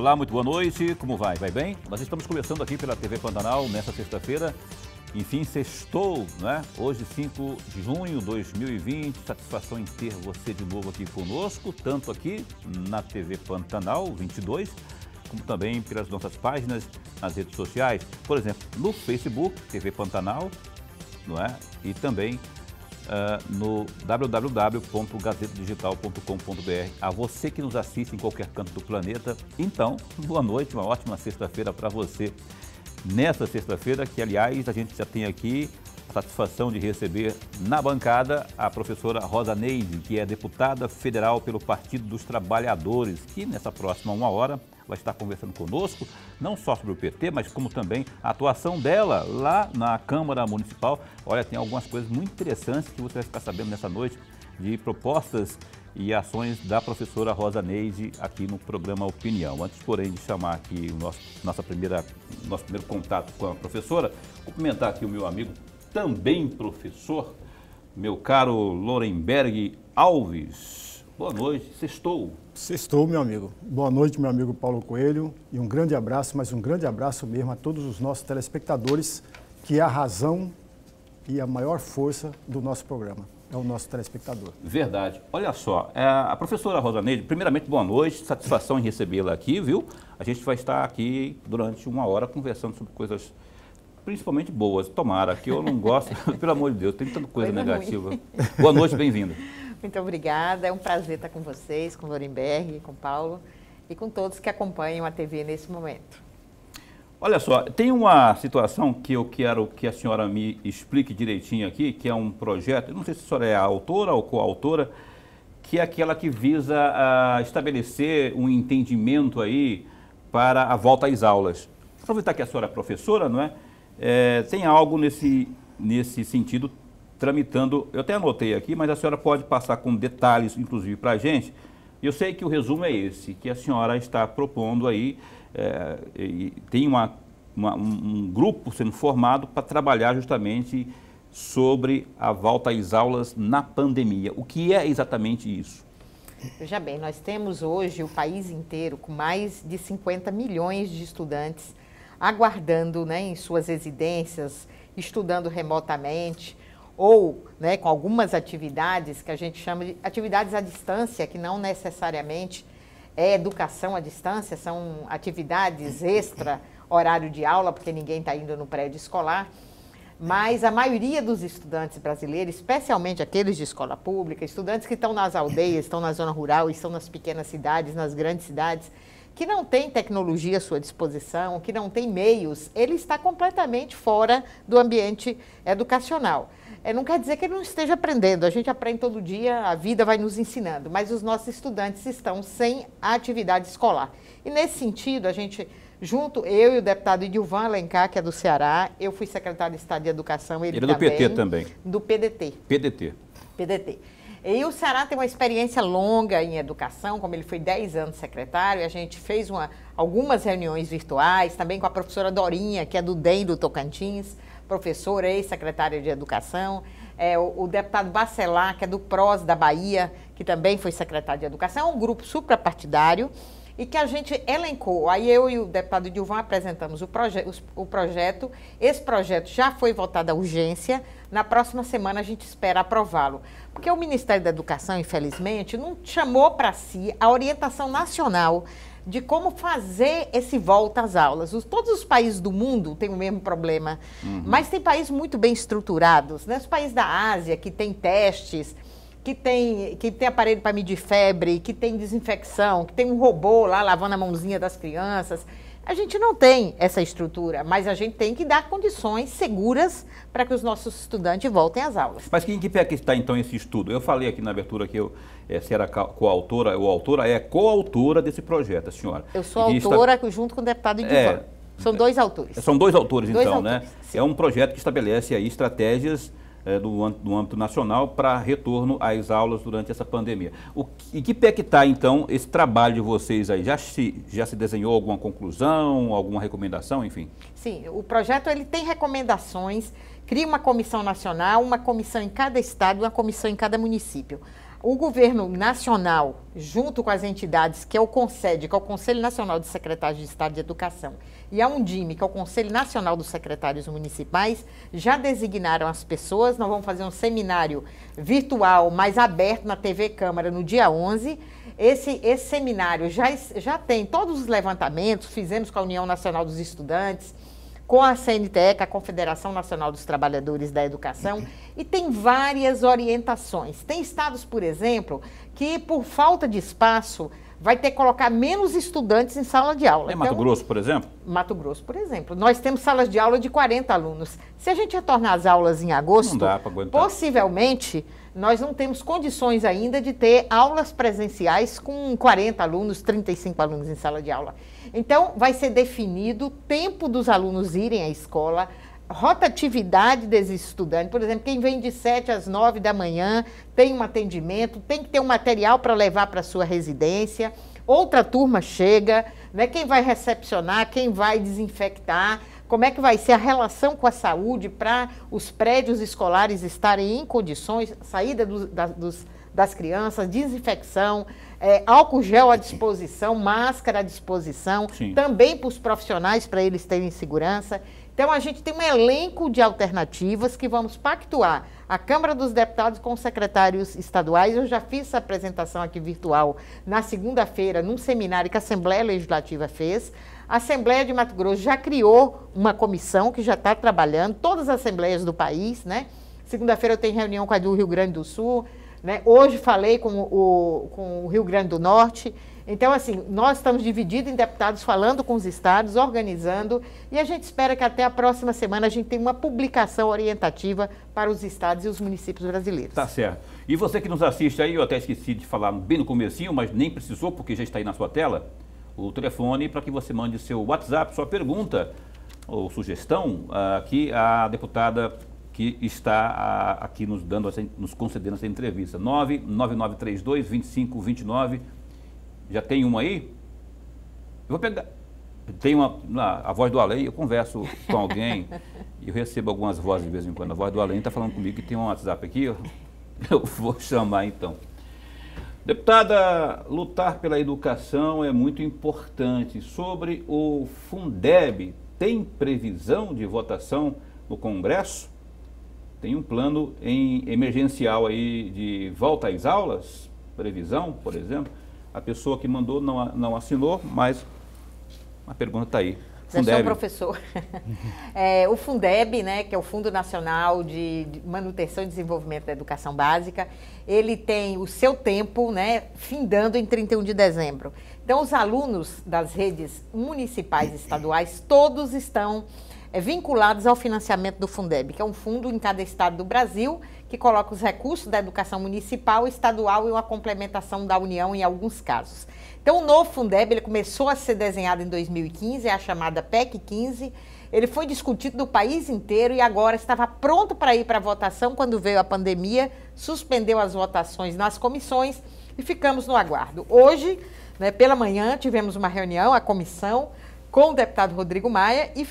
Olá, muito boa noite, como vai? Vai bem? Nós estamos começando aqui pela TV Pantanal nesta sexta-feira. Enfim, sextou, né? Hoje, 5 de junho de 2020. Satisfação em ter você de novo aqui conosco, tanto aqui na TV Pantanal 22, como também pelas nossas páginas nas redes sociais. Por exemplo, no Facebook, TV Pantanal, não é? E também no www.gazetadigital.com.br. A você que nos assiste em qualquer canto do planeta, então, boa noite, uma ótima sexta-feira para você. Nessa sexta-feira, que aliás a gente já tem aqui a satisfação de receber na bancada a professora Rosa Neide, que é deputada federal pelo Partido dos Trabalhadores, que nessa próxima 1 hora vai estar conversando conosco, não só sobre o PT, mas como também a atuação dela lá na Câmara Municipal. Olha, tem algumas coisas muito interessantes que você vai ficar sabendo nessa noite, de propostas e ações da professora Rosa Neide aqui no programa Opinião. Antes, porém, de chamar aqui o nosso primeiro contato com a professora, cumprimentar aqui o meu amigo, também professor, meu caro Lorenberg Alves. Boa noite, sextou. Sextou, meu amigo. Boa noite, meu amigo Paulo Coelho. E um grande abraço, mas um grande abraço mesmo a todos os nossos telespectadores, que é a razão e a maior força do nosso programa. É o nosso telespectador. Verdade. Olha só, a professora Rosa Neide, primeiramente, boa noite, satisfação em recebê-la aqui, viu? A gente vai estar aqui durante 1 hora conversando sobre coisas principalmente boas. Tomara, que eu não gosto, pelo amor de Deus, tem tanta coisa negativa. Ruim. Boa noite, bem-vinda. Muito obrigada, é um prazer estar com vocês, com o Lorenberg, com o Paulo e com todos que acompanham a TV nesse momento. Olha só, tem uma situação que eu quero que a senhora me explique direitinho aqui, que é um projeto, eu não sei se a senhora é a autora ou coautora, que é aquela que visa estabelecer um entendimento aí para a volta às aulas. Aproveitar que a senhora é professora, não é? Tem algo nesse sentido tramitando, eu até anotei aqui, mas a senhora pode passar com detalhes, inclusive, para a gente. Eu sei que o resumo é esse, que a senhora está propondo aí, tem um grupo sendo formado para trabalhar justamente sobre a volta às aulas na pandemia. O que é exatamente isso? Veja bem, nós temos hoje o país inteiro com mais de 50 milhões de estudantes aguardando, né, em suas residências, estudando remotamente, ou, né, com algumas atividades que a gente chama de atividades à distância, que não necessariamente é educação à distância, são atividades extra horário de aula, porque ninguém está indo no prédio escolar, mas a maioria dos estudantes brasileiros, especialmente aqueles de escola pública, estudantes que estão nas aldeias, estão na zona rural, estão nas pequenas cidades, nas grandes cidades, que não tem tecnologia à sua disposição, que não tem meios, ele está completamente fora do ambiente educacional. Não quer dizer que ele não esteja aprendendo, a gente aprende todo dia, a vida vai nos ensinando, mas os nossos estudantes estão sem a atividade escolar. E nesse sentido, a gente, eu e o deputado Edilvan Alencar, que é do Ceará, eu fui secretário de Estado de Educação, ele também. É do PT também? Do PDT. PDT. E o Ceará tem uma experiência longa em educação, como ele foi 10 anos secretário, e a gente fez algumas reuniões virtuais, também com a professora Dorinha, que é do DEM do Tocantins, professora, ex-secretária de Educação, o deputado Bacelar, que é do PROS da Bahia, que também foi secretário de Educação, é um grupo suprapartidário, e que a gente elencou. Aí eu e o deputado Edilvan apresentamos o projeto. Esse projeto já foi votado à urgência. Na próxima semana a gente espera aprová-lo. Porque o Ministério da Educação, infelizmente, não chamou para si a orientação nacional de como fazer esse volta às aulas. Todos os países do mundo têm o mesmo problema, mas tem países muito bem estruturados, né? Os países da Ásia, que têm testes, que tem aparelho para medir febre, que tem desinfecção, que tem um robô lá lavando a mãozinha das crianças. A gente não tem essa estrutura, mas a gente tem que dar condições seguras para que os nossos estudantes voltem às aulas. Mas em que pé que está, então, esse estudo? Eu falei aqui na abertura que se era coautora ou autora, é coautora desse projeto, a senhora. Eu sou autora junto com o deputado Edilvan. São dois autores. São dois autores, então, né? Sim. É um projeto que estabelece aí estratégias do âmbito nacional para retorno às aulas durante essa pandemia. E que pé que está, então, esse trabalho de vocês aí? Já se desenhou alguma conclusão, alguma recomendação, enfim? Sim, o projeto ele tem recomendações, cria uma comissão nacional, uma comissão em cada estado, uma comissão em cada município. O governo nacional, junto com as entidades, que é o CONSED, que é o Conselho Nacional de Secretários de Estado de Educação, e a Undime, que é o Conselho Nacional dos Secretários Municipais, já designaram as pessoas. Nós vamos fazer um seminário virtual, mais aberto na TV Câmara, no dia 11. Esse seminário já tem todos os levantamentos, fizemos com a União Nacional dos Estudantes, com a CNTE, com a Confederação Nacional dos Trabalhadores da Educação, e tem várias orientações. Tem estados, por exemplo, que por falta de espaço vai ter que colocar menos estudantes em sala de aula. É Mato Grosso, por exemplo? Mato Grosso, por exemplo. Nós temos salas de aula de 40 alunos. Se a gente retornar as aulas em agosto, não dá para aguentar. Possivelmente nós não temos condições ainda de ter aulas presenciais com 40 alunos, 35 alunos em sala de aula. Então, vai ser definido o tempo dos alunos irem à escola, rotatividade desses estudantes. Por exemplo, quem vem de 7 às 9 da manhã tem um atendimento, tem que ter um material para levar para a sua residência. Outra turma chega, né? Quem vai recepcionar, quem vai desinfectar, como é que vai ser a relação com a saúde para os prédios escolares estarem em condições, saída das crianças, desinfecção, álcool gel à disposição, máscara à disposição, Sim. Também para os profissionais, para eles terem segurança. Então, a gente tem um elenco de alternativas que vamos pactuar a Câmara dos Deputados com os secretários estaduais. Eu já fiz essa apresentação aqui virtual na segunda-feira, num seminário que a Assembleia Legislativa fez. A Assembleia de Mato Grosso já criou uma comissão que já está trabalhando, todas as assembleias do país, né? Segunda-feira eu tenho reunião com a do Rio Grande do Sul, né? Hoje falei com o Rio Grande do Norte. Então, assim, nós estamos divididos em deputados, falando com os estados, organizando, e a gente espera que até a próxima semana a gente tenha uma publicação orientativa para os estados e os municípios brasileiros. Tá certo. E você que nos assiste aí, eu até esqueci de falar bem no comecinho, mas nem precisou, porque já está aí na sua tela, o telefone para que você mande seu WhatsApp, sua pergunta ou sugestão, aqui a deputada que está aqui nos concedendo essa entrevista. 99932-2529. Já tem uma aí? Eu vou pegar. Tem a voz do além, eu converso com alguém e eu recebo algumas vozes de vez em quando. A voz do além está falando comigo que tem um WhatsApp aqui, eu vou chamar então. Deputada, lutar pela educação é muito importante. Sobre o Fundeb, tem previsão de votação no Congresso? Tem um plano emergencial aí de volta às aulas? Previsão, por exemplo? A pessoa que mandou não assinou, mas a pergunta está aí. Fundeb. Professor. O Fundeb, né, que é o Fundo Nacional de Manutenção e Desenvolvimento da Educação Básica, ele tem o seu tempo, né, findando em 31 de dezembro. Então, os alunos das redes municipais e estaduais, todos estão vinculados ao financiamento do Fundeb, que é um fundo em cada estado do Brasil, que coloca os recursos da educação municipal, estadual e uma complementação da União em alguns casos. Então, o novo Fundeb, ele começou a ser desenhado em 2015, é a chamada PEC 15, ele foi discutido no país inteiro e agora estava pronto para ir para a votação quando veio a pandemia, suspendeu as votações nas comissões e ficamos no aguardo. Hoje, né, pela manhã, tivemos uma reunião, a comissão, com o deputado Rodrigo Maia e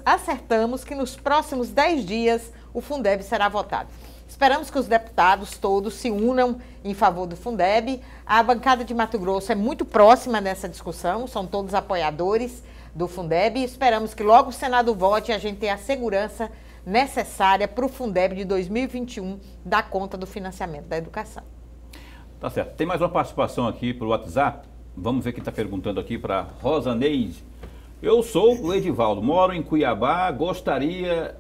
acertamos que nos próximos 10 dias o Fundeb será votado. Esperamos que os deputados todos se unam em favor do Fundeb. A bancada de Mato Grosso é muito próxima nessa discussão, são todos apoiadores do Fundeb e esperamos que logo o Senado vote e a gente tenha a segurança necessária para o Fundeb de 2021 dar conta do financiamento da educação. Tá certo. Tem mais uma participação aqui para o WhatsApp. Vamos ver quem está perguntando aqui para Rosa Neide. Eu sou o Edivaldo, moro em Cuiabá, gostaria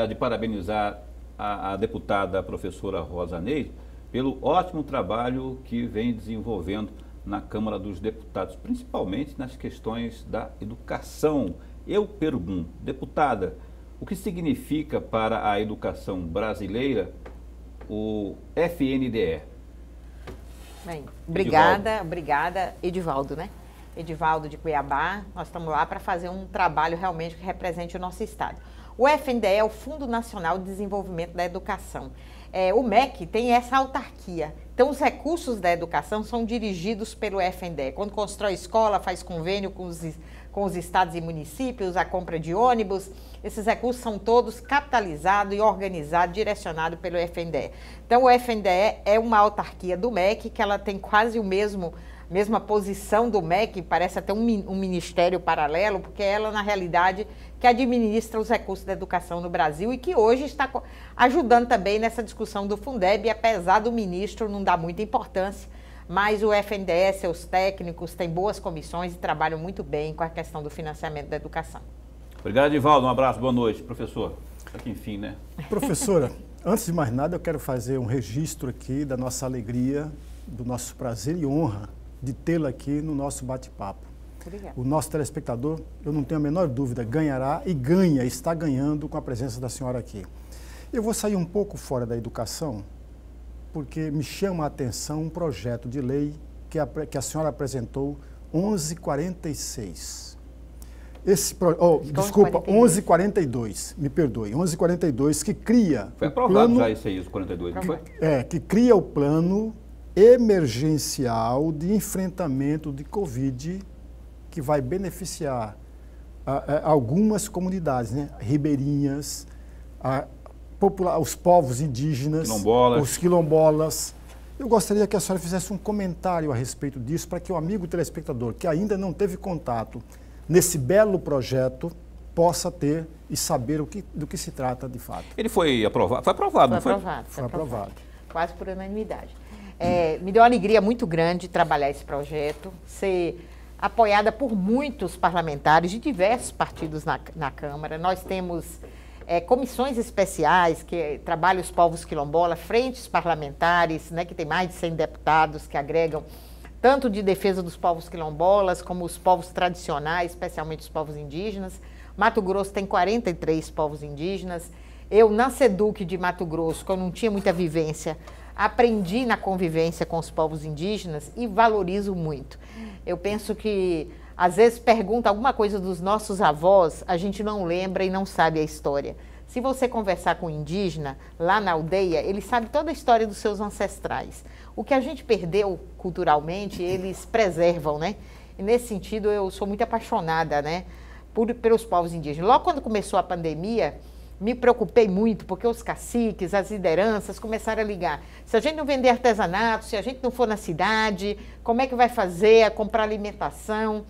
de parabenizar a deputada professora Rosa Neide pelo ótimo trabalho que vem desenvolvendo na Câmara dos Deputados, principalmente nas questões da educação. Eu pergunto, deputada, o que significa para a educação brasileira o FNDE? Bem, obrigada, Edivaldo, né? Edivaldo de Cuiabá, nós estamos lá para fazer um trabalho realmente que represente o nosso estado. O FNDE é o Fundo Nacional de Desenvolvimento da Educação. o MEC tem essa autarquia. Então, os recursos da educação são dirigidos pelo FNDE. Quando constrói escola, faz convênio com os estados e municípios, a compra de ônibus, esses recursos são todos capitalizados e organizados, direcionados pelo FNDE. Então, o FNDE é uma autarquia do MEC, que ela tem quase mesma posição do MEC, parece até um ministério paralelo, porque ela, na realidade, que administra os recursos da educação no Brasil e que hoje está ajudando também nessa discussão do Fundeb, apesar do ministro não dar muita importância, mas o FNDE, seus técnicos, têm boas comissões e trabalham muito bem com a questão do financiamento da educação. Obrigado, Edivaldo. Um abraço, boa noite. Professor, aqui enfim, né? Professora, antes de mais nada, eu quero fazer um registro aqui da nossa alegria, do nosso prazer e honra de tê-la aqui no nosso bate-papo. O nosso telespectador, eu não tenho a menor dúvida, ganhará e está ganhando com a presença da senhora aqui. Eu vou sair um pouco fora da educação, porque me chama a atenção um projeto de lei que a senhora apresentou, 1146. Desculpa, 1142, me perdoe, 1142, que cria... Foi aprovado já esse aí, os 42, não foi? Que cria o plano emergencial de enfrentamento de Covid, que vai beneficiar algumas comunidades, né? Ribeirinhas, os povos indígenas, os quilombolas. Eu gostaria que a senhora fizesse um comentário a respeito disso, para que o amigo telespectador, que ainda não teve contato nesse belo projeto, possa ter e saber do que se trata de fato. Ele foi aprovado? Foi aprovado, não foi? Foi aprovado. Quase por unanimidade. Me deu uma alegria muito grande trabalhar esse projeto, ser apoiada por muitos parlamentares de diversos partidos na Câmara. Nós temos comissões especiais que trabalham os povos quilombolas, frentes parlamentares, né, que tem mais de 100 deputados que agregam tanto de defesa dos povos quilombolas como os povos tradicionais, especialmente os povos indígenas. Mato Grosso tem 43 povos indígenas. Eu, na SEDUC de Mato Grosso, que eu não tinha muita vivência, aprendi na convivência com os povos indígenas e valorizo muito. Eu penso que, às vezes, pergunta alguma coisa dos nossos avós, a gente não lembra e não sabe a história. Se você conversar com um indígena, lá na aldeia, ele sabe toda a história dos seus ancestrais. O que a gente perdeu culturalmente, eles preservam, né? E, nesse sentido, eu sou muito apaixonada, né, pelos povos indígenas. Logo quando começou a pandemia, me preocupei muito, porque os caciques, as lideranças começaram a ligar. Se a gente não vender artesanato, se a gente não for na cidade, como é que vai fazer a comprar alimentação?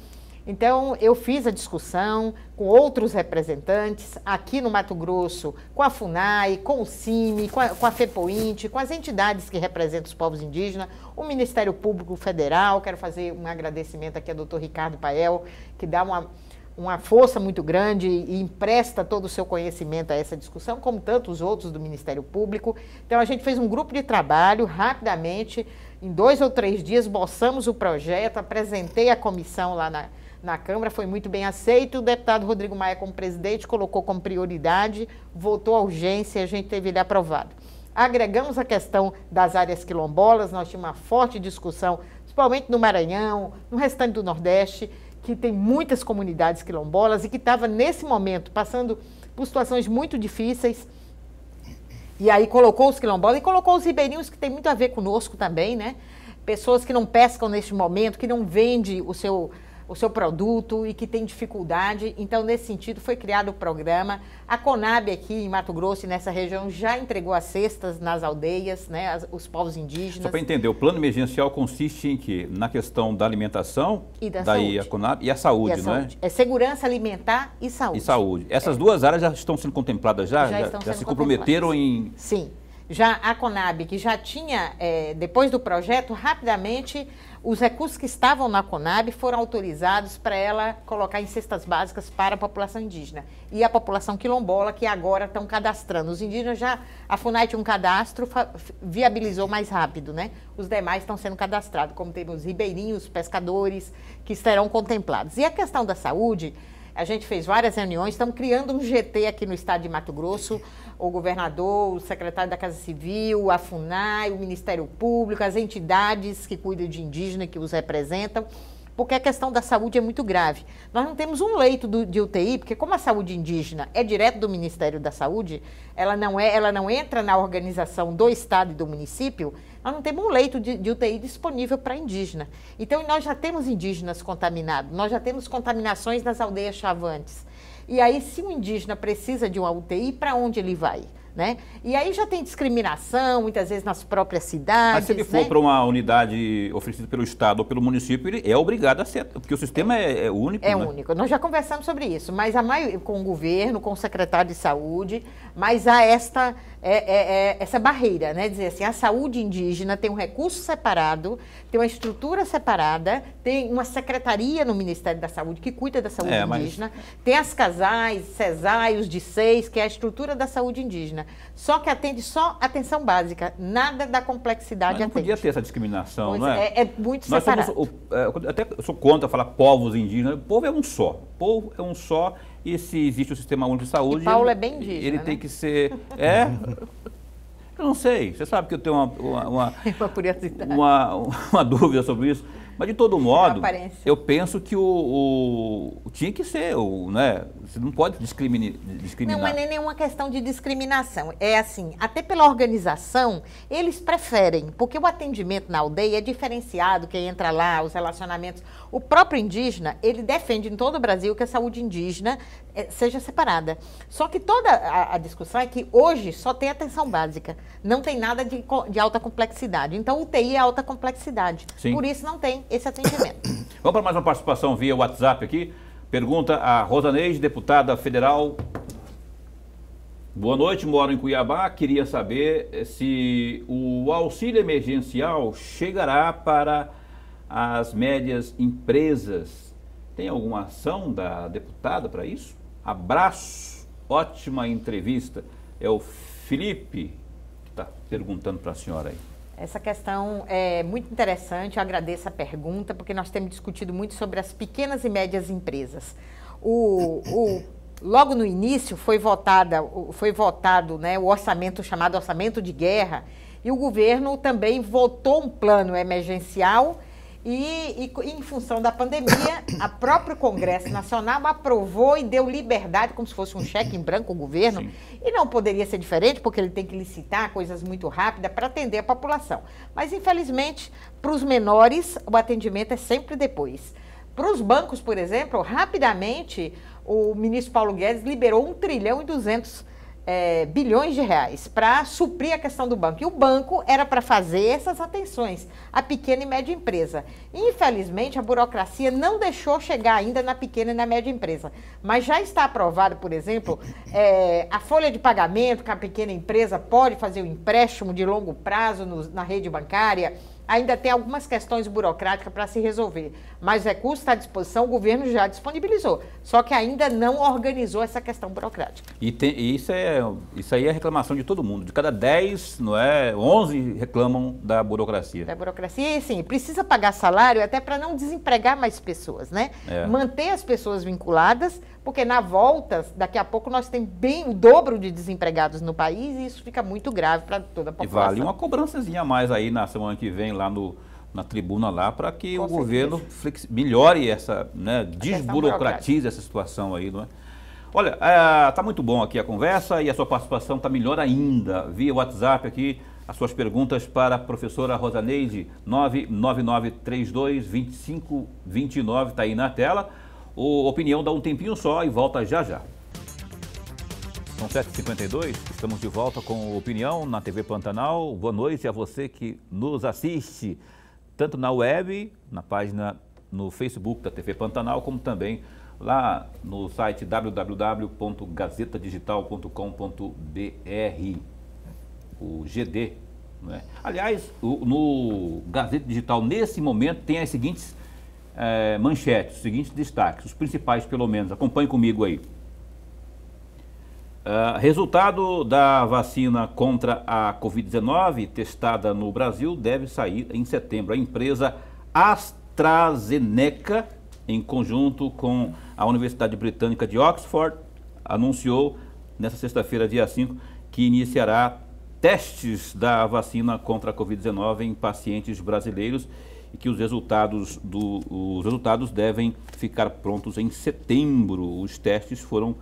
Então, eu fiz a discussão com outros representantes, aqui no Mato Grosso, com a FUNAI, com o CIMI, com a FEPOINT, com as entidades que representam os povos indígenas, o Ministério Público Federal. Quero fazer um agradecimento aqui ao doutor Ricardo Pael, que dá uma força muito grande e empresta todo o seu conhecimento a essa discussão, como tantos outros do Ministério Público. Então, a gente fez um grupo de trabalho, rapidamente, em 2 ou 3 dias, esboçamos o projeto, apresentei à comissão lá na Câmara, foi muito bem aceito. O deputado Rodrigo Maia, como presidente, colocou como prioridade, votou a urgência e a gente teve ele aprovado. Agregamos a questão das áreas quilombolas, nós tínhamos uma forte discussão, principalmente no Maranhão, no restante do Nordeste, que tem muitas comunidades quilombolas e que estava, nesse momento, passando por situações muito difíceis. E aí colocou os quilombolas e colocou os ribeirinhos, que tem muito a ver conosco também, né? Pessoas que não pescam neste momento, que não vendem o seu produto e que tem dificuldade. Então, nesse sentido, foi criado o programa. A Conab aqui em Mato Grosso e nessa região já entregou as cestas nas aldeias, né, os povos indígenas. Só para entender, o plano emergencial consiste em quê? Na questão da alimentação, e da daí saúde. A Conab e a saúde, não é? É segurança alimentar e saúde. E saúde. Essas duas áreas já estão sendo contempladas já se comprometeram em... Sim. Já a Conab, que já tinha, depois do projeto, rapidamente, os recursos que estavam na Conab foram autorizados para ela colocar em cestas básicas para a população indígena. E a população quilombola, que agora estão cadastrando. Os indígenas a FUNAI tinha um cadastro, viabilizou mais rápido, né? Os demais estão sendo cadastrados, como temos ribeirinhos, pescadores, que serão contemplados. E a questão da saúde, a gente fez várias reuniões, estamos criando um GT aqui no estado de Mato Grosso, o governador, o secretário da Casa Civil, a FUNAI, o Ministério Público, as entidades que cuidam de indígena, que os representam, porque a questão da saúde é muito grave. Nós não temos um leito de UTI, porque como a saúde indígena é direto do Ministério da Saúde, ela não entra na organização do Estado e do município, nós não temos um leito de UTI disponível para indígena. Então, nós já temos indígenas contaminados, nós já temos contaminações nas aldeias chavantes. E aí, se o indígena precisa de uma UTI, para onde ele vai? Né? E aí já tem discriminação, muitas vezes nas próprias cidades. Mas se ele for para uma unidade oferecida pelo Estado ou pelo município, ele é obrigado a ser, porque o sistema é único. É único. Nós já conversamos sobre isso, mas com o governo, com o secretário de saúde, mas há essa barreira, né? Dizer assim, a saúde indígena tem um recurso separado, tem uma estrutura separada, tem uma secretaria no Ministério da Saúde que cuida da saúde indígena, tem as casais, CESAI, os DICEIs, que é a estrutura da saúde indígena. Só que atende só atenção básica, nada da complexidade. Mas não podia ter essa discriminação, pois não é? É muito separado. Até eu sou contra falar povos indígenas. O povo é um só. O povo é um só. E se existe o Sistema Único de Saúde... E Paulo é bem indígena, ele tem que ser... Eu não sei. Você sabe que eu tenho uma curiosidade. Uma dúvida sobre isso. Mas, de todo modo, eu penso que tinha que ser, né? Você não pode discriminar. Não é nem nenhuma questão de discriminação. É assim, até pela organização, eles preferem, porque o atendimento na aldeia é diferenciado, quem entra lá, os relacionamentos. O próprio indígena, ele defende em todo o Brasil que a saúde indígena seja separada. Só que toda a discussão é que hoje só tem atenção básica, não tem nada de alta complexidade. Então, UTI é alta complexidade. Sim. Por isso não tem esse atendimento. Vamos para mais uma participação via WhatsApp aqui. Pergunta a Rosaneide, deputada federal. Boa noite, moro em Cuiabá. Queria saber se o auxílio emergencial chegará para as médias empresas. Tem alguma ação da deputada para isso? Abraço, ótima entrevista. É o Felipe que está perguntando para a senhora aí. Essa questão é muito interessante, eu agradeço a pergunta, porque nós temos discutido muito sobre as pequenas e médias empresas. Logo no início foi votado, né, o orçamento chamado orçamento de guerra, e o governo também votou um plano emergencial e em função da pandemia, o próprio Congresso Nacional aprovou e deu liberdade, como se fosse um cheque em branco, o governo, Sim. E não poderia ser diferente, porque ele tem que licitar coisas muito rápidas para atender a população. Mas, infelizmente, para os menores, o atendimento é sempre depois. Para os bancos, por exemplo, rapidamente, o ministro Paulo Guedes liberou 1 trilhão e 200 bilhões de reais para suprir a questão do banco. E o banco era para fazer essas atenções à pequena e média empresa. Infelizmente, a burocracia não deixou chegar ainda na pequena e na média empresa. Mas já está aprovado, por exemplo, a folha de pagamento que a pequena empresa pode fazer o empréstimo de longo prazo na rede bancária. Ainda tem algumas questões burocráticas para se resolver, mas o recurso está à disposição, o governo já disponibilizou, só que ainda não organizou essa questão burocrática. E isso aí é reclamação de todo mundo, de cada 10, 11 reclamam da burocracia. Da burocracia, e sim, precisa pagar salário até para não desempregar mais pessoas, né? Manter as pessoas vinculadas, porque na volta, daqui a pouco nós temos bem o dobro de desempregados no país e isso fica muito grave para toda a população. E vale uma cobrançazinha a mais aí na semana que vem, lá na tribuna lá, para que o governo melhore essa, né, desburocratize essa situação aí, não é? Olha, tá muito bom aqui a conversa e a sua participação está melhor ainda, via WhatsApp aqui, as suas perguntas para a professora Rosaneide, 999322529, está aí na tela. Opinião dá um tempinho só e volta já já. São 7h52, estamos de volta com Opinião na TV Pantanal. Boa noite a você que nos assiste, tanto na web, na página no Facebook da TV Pantanal, como também lá no site www.gazetadigital.com.br, o GD. Né? Aliás, no Gazeta Digital, nesse momento, tem as seguintes manchetes, os seguintes destaques, os principais pelo menos, acompanhe comigo aí. Resultado da vacina contra a Covid-19 testada no Brasil deve sair em setembro. A empresa AstraZeneca, em conjunto com a Universidade Britânica de Oxford, anunciou nesta sexta-feira, dia 5, que iniciará testes da vacina contra a Covid-19 em pacientes brasileiros e que os resultados devem ficar prontos em setembro. Os testes foram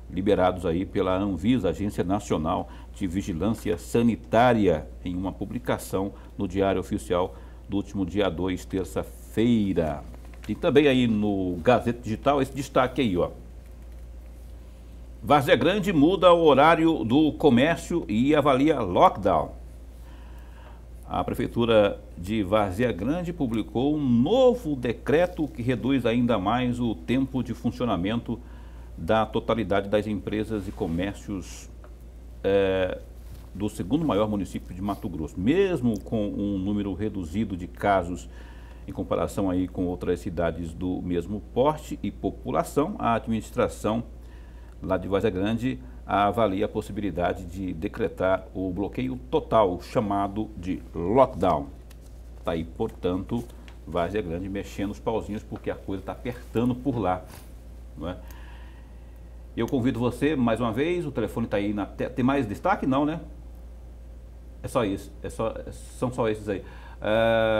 liberados aí pela Anvisa, Agência Nacional de Vigilância Sanitária, em uma publicação no Diário Oficial do último dia 2, terça-feira. Tem também aí no Gazeta Digital esse destaque aí, ó. Várzea Grande muda o horário do comércio e avalia lockdown. A Prefeitura de Várzea Grande publicou um novo decreto que reduz ainda mais o tempo de funcionamento da totalidade das empresas e comércios do segundo maior município de Mato Grosso. Mesmo com um número reduzido de casos em comparação aí com outras cidades do mesmo porte e população, a administração lá de Várzea Grande avalia a possibilidade de decretar o bloqueio total, chamado de lockdown. Está aí, portanto, Várzea Grande mexendo os pauzinhos porque a coisa está apertando por lá, não é? Eu convido você, mais uma vez, o telefone está aí na tela. Tem mais destaque? Não, né? É só isso, são só esses aí.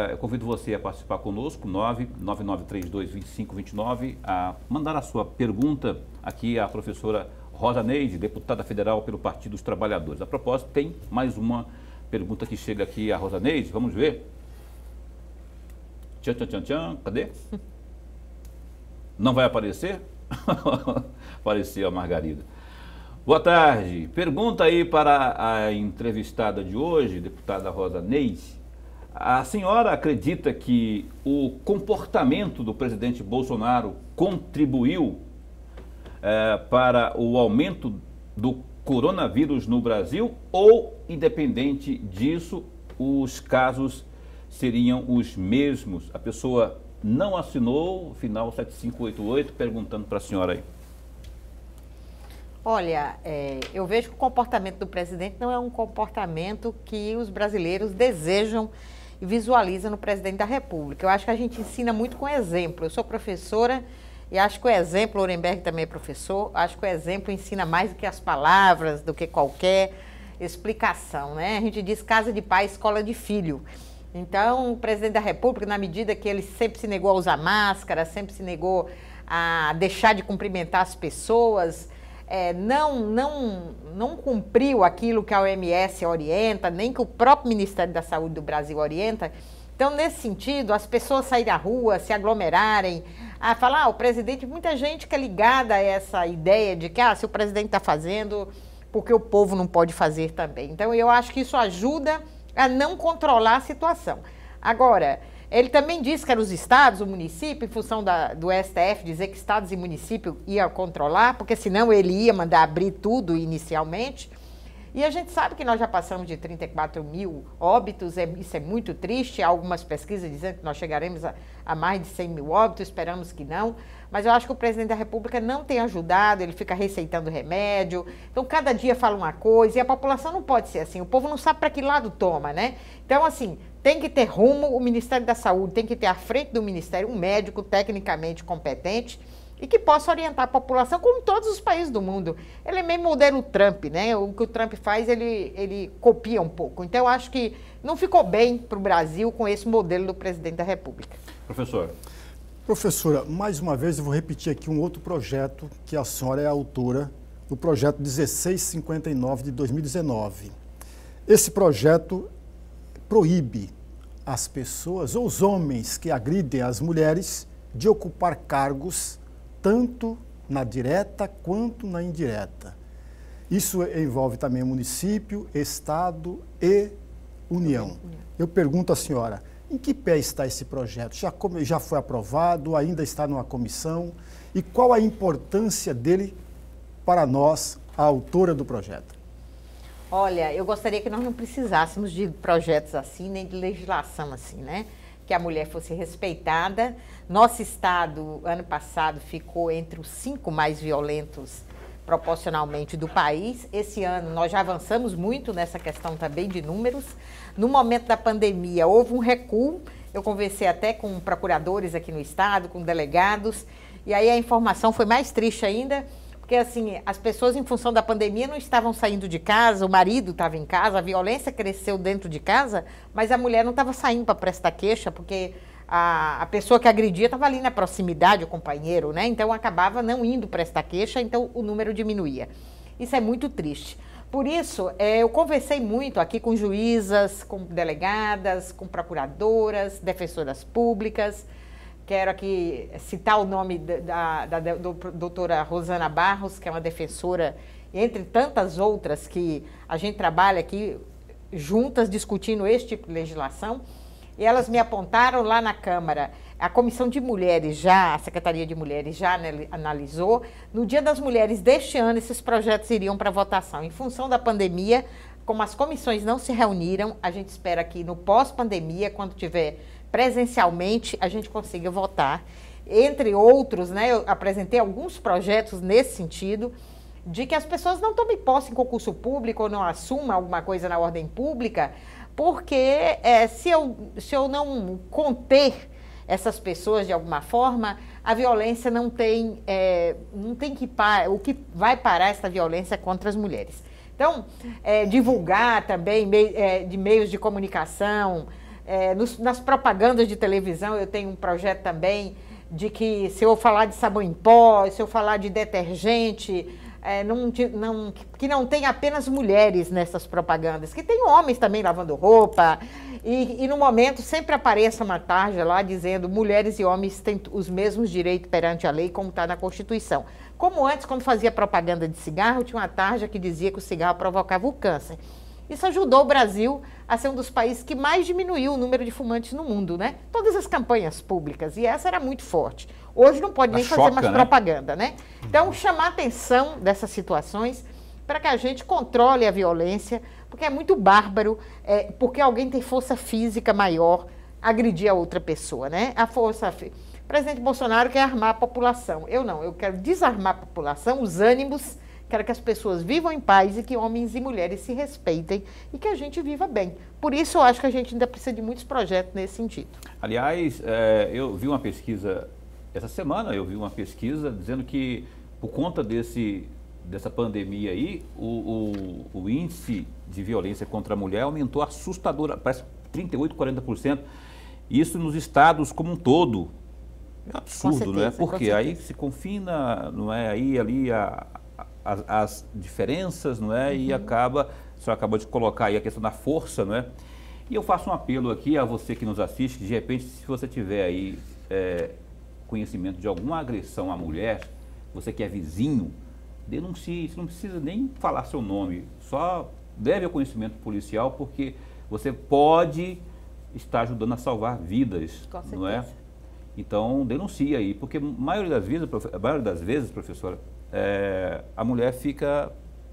Eu convido você a participar conosco, 999322529, a mandar a sua pergunta aqui à professora Rosa Neide, deputada federal pelo Partido dos Trabalhadores. A propósito, tem mais uma pergunta que chega aqui à Rosa Neide, vamos ver. Tchan, tchan, tchan, tchan, cadê? Não vai aparecer? Apareceu a Margarida. Boa tarde. Pergunta aí para a entrevistada de hoje, deputada Rosa Neide. A senhora acredita que o comportamento do presidente Bolsonaro contribuiu para o aumento do coronavírus no Brasil ou, independente disso, os casos seriam os mesmos? A pessoa não assinou, final 7588, perguntando para a senhora aí. Olha, eu vejo que o comportamento do presidente não é um comportamento que os brasileiros desejam e visualizam no presidente da República. Eu acho que a gente ensina muito com exemplo. Eu sou professora e acho que o exemplo, o Orenberg também é professor, acho que o exemplo ensina mais do que as palavras, do que qualquer explicação, né? A gente diz casa de pai, escola de filho. Então, o presidente da República, na medida que ele sempre se negou a usar máscara, sempre se negou a deixar de cumprimentar as pessoas, não cumpriu aquilo que a OMS orienta, nem que o próprio Ministério da Saúde do Brasil orienta. Então, nesse sentido, as pessoas saírem à rua, se aglomerarem, a falar, o presidente, muita gente que é ligada a essa ideia de que, se o presidente está fazendo, porque o povo não pode fazer também. Então, eu acho que isso ajuda a não controlar a situação. Agora, ele também disse que eram os estados, o município, em função do STF dizer que estados e municípios iam controlar, porque senão ele ia mandar abrir tudo inicialmente. E a gente sabe que nós já passamos de 34 mil óbitos, isso é muito triste. Há algumas pesquisas dizendo que nós chegaremos a mais de 100 mil óbitos, esperamos que não. Mas eu acho que o presidente da República não tem ajudado, ele fica receitando remédio. Então, cada dia fala uma coisa e a população não pode ser assim. O povo não sabe para que lado toma, né? Então, assim, tem que ter rumo, o Ministério da Saúde tem que ter à frente do Ministério um médico tecnicamente competente e que possa orientar a população, como todos os países do mundo. Ele é meio modelo Trump, né? O que o Trump faz, ele copia um pouco. Então, eu acho que não ficou bem para o Brasil com esse modelo do presidente da República. Professor. Professora, mais uma vez eu vou repetir aqui um outro projeto que a senhora é autora, do projeto 1659 de 2019. Esse projeto proíbe as pessoas ou os homens que agridem as mulheres de ocupar cargos tanto na direta quanto na indireta. Isso envolve também município, estado e União. Eu pergunto à senhora, em que pé está esse projeto? Já foi aprovado, ainda está numa comissão? E qual a importância dele para nós, a autora do projeto? Olha, eu gostaria que nós não precisássemos de projetos assim, nem de legislação assim, né? Que a mulher fosse respeitada. Nosso estado, ano passado, ficou entre os 5 mais violentos proporcionalmente do país. Esse ano nós já avançamos muito nessa questão também de números. No momento da pandemia houve um recuo, eu conversei até com procuradores aqui no estado, com delegados, e aí a informação foi mais triste ainda, porque assim, as pessoas em função da pandemia não estavam saindo de casa, o marido estava em casa, a violência cresceu dentro de casa, mas a mulher não estava saindo para prestar queixa, porque a pessoa que agredia estava ali na proximidade, o companheiro, né? Então acabava não indo prestar queixa, então o número diminuía. Isso é muito triste. Por isso, eu conversei muito aqui com juízas, com delegadas, com procuradoras, defensoras públicas. Quero aqui citar o nome da doutora Rosana Barros, que é uma defensora, entre tantas outras que a gente trabalha aqui juntas discutindo esse tipo de legislação. E elas me apontaram lá na Câmara, a Comissão de Mulheres a Secretaria de Mulheres já analisou. No Dia das Mulheres deste ano, esses projetos iriam para votação. Em função da pandemia, como as comissões não se reuniram, a gente espera que no pós-pandemia, quando tiver presencialmente, a gente consiga votar. Entre outros, né, eu apresentei alguns projetos nesse sentido, de que as pessoas não tomem posse em concurso público ou não assumam alguma coisa na ordem pública, porque se eu não conter essas pessoas de alguma forma, a violência não tem que parar. O que vai parar essa violência contra as mulheres. Então, divulgar também de meios de comunicação, nas propagandas de televisão, eu tenho um projeto também de que se eu falar de sabão em pó, se eu falar de detergente, que não tem apenas mulheres nessas propagandas, que tem homens também lavando roupa, e no momento sempre apareça uma tarja lá dizendo mulheres e homens têm os mesmos direitos perante a lei, como está na Constituição. Como antes, quando fazia propaganda de cigarro, tinha uma tarja que dizia que o cigarro provocava o câncer. Isso ajudou o Brasil a ser um dos países que mais diminuiu o número de fumantes no mundo, né? Todas as campanhas públicas, e essa era muito forte. Hoje não pode nem fazer mais propaganda, né? Então, chamar a atenção dessas situações para que a gente controle a violência, porque é muito bárbaro, porque alguém tem força física maior agredir a outra pessoa, né? O presidente Bolsonaro quer armar a população. Eu não, eu quero desarmar a população, os ânimos. Quero que as pessoas vivam em paz e que homens e mulheres se respeitem e que a gente viva bem. Por isso, eu acho que a gente ainda precisa de muitos projetos nesse sentido. Aliás, eu vi uma pesquisa, essa semana eu vi uma pesquisa dizendo que, por conta dessa pandemia aí, o índice de violência contra a mulher aumentou assustadora, parece 38%, 40%. Isso nos estados como um todo. É absurdo, não é? Porque aí se confina, não é? Aí ali as diferenças, não é? E a senhora acabou de colocar aí a questão da força, não é? E eu faço um apelo aqui a você que nos assiste, que de repente, se você tiver aí conhecimento de alguma agressão à mulher, você que é vizinho, denuncie. Você não precisa nem falar seu nome, só leve ao conhecimento policial, porque você pode estar ajudando a salvar vidas, não é? Então, denuncie aí, porque a maioria das vezes, professora, a mulher fica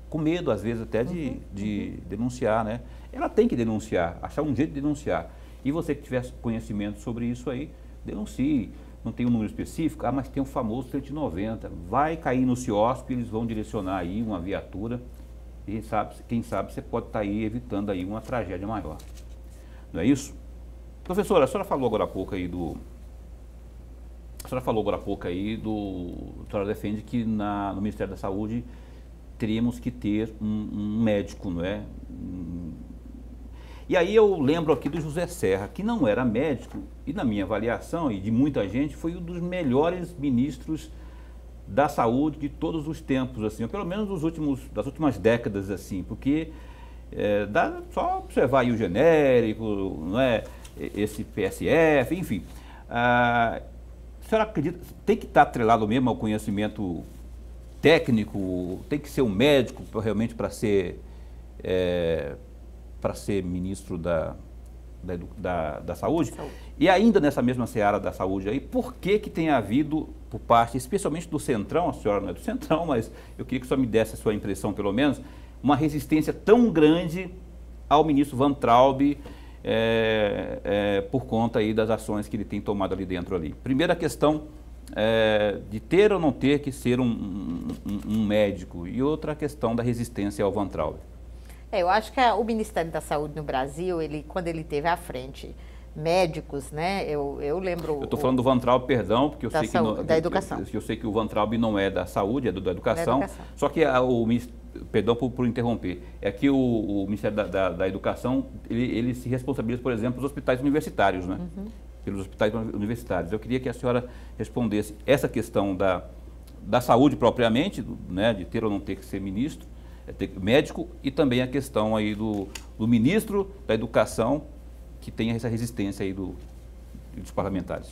com medo, às vezes, até de denunciar, né? Ela tem que denunciar, achar um jeito de denunciar. E você que tiver conhecimento sobre isso aí, denuncie. Não tem um número específico, mas tem o famoso 190. Vai cair no CIOSP, eles vão direcionar aí uma viatura. E quem sabe você pode estar aí evitando aí uma tragédia maior. Não é isso? Professora, a senhora falou agora há pouco aí a senhora defende que no Ministério da Saúde teríamos que ter um médico, não é? E aí eu lembro aqui do José Serra, que não era médico, e na minha avaliação, e de muita gente, foi um dos melhores ministros da saúde de todos os tempos, assim, ou pelo menos das últimas décadas, assim, porque dá só observar aí o genérico, não é? Esse PSF, enfim. A senhora acredita, tem que estar atrelado mesmo ao conhecimento técnico, tem que ser um médico realmente para ser ministro da saúde? E ainda nessa mesma seara da saúde aí, por que tem havido, por parte, especialmente do Centrão, a senhora não é do Centrão, mas eu queria que a senhora me desse a sua impressão, pelo menos, uma resistência tão grande ao ministro Van Traub, por conta aí das ações que ele tem tomado ali dentro ali. Primeira questão de ter ou não ter que ser um médico, e outra questão da resistência ao Van Traub. Eu acho que o Ministério da Saúde no Brasil, quando ele teve à frente médicos, né? Eu lembro... Eu estou falando do Van Traub, perdão, porque eu sei que... Da educação. Eu sei que o Van Traub não é da saúde, é da educação. Só que perdão por interromper, é que o Ministério da Educação, ele se responsabiliza, por exemplo, pelos hospitais universitários, né? pelos hospitais universitários. Eu queria que a senhora respondesse essa questão da saúde propriamente, né, de ter ou não ter que ser ministro, médico, e também a questão aí do ministro da Educação, que tem essa resistência aí dos parlamentares.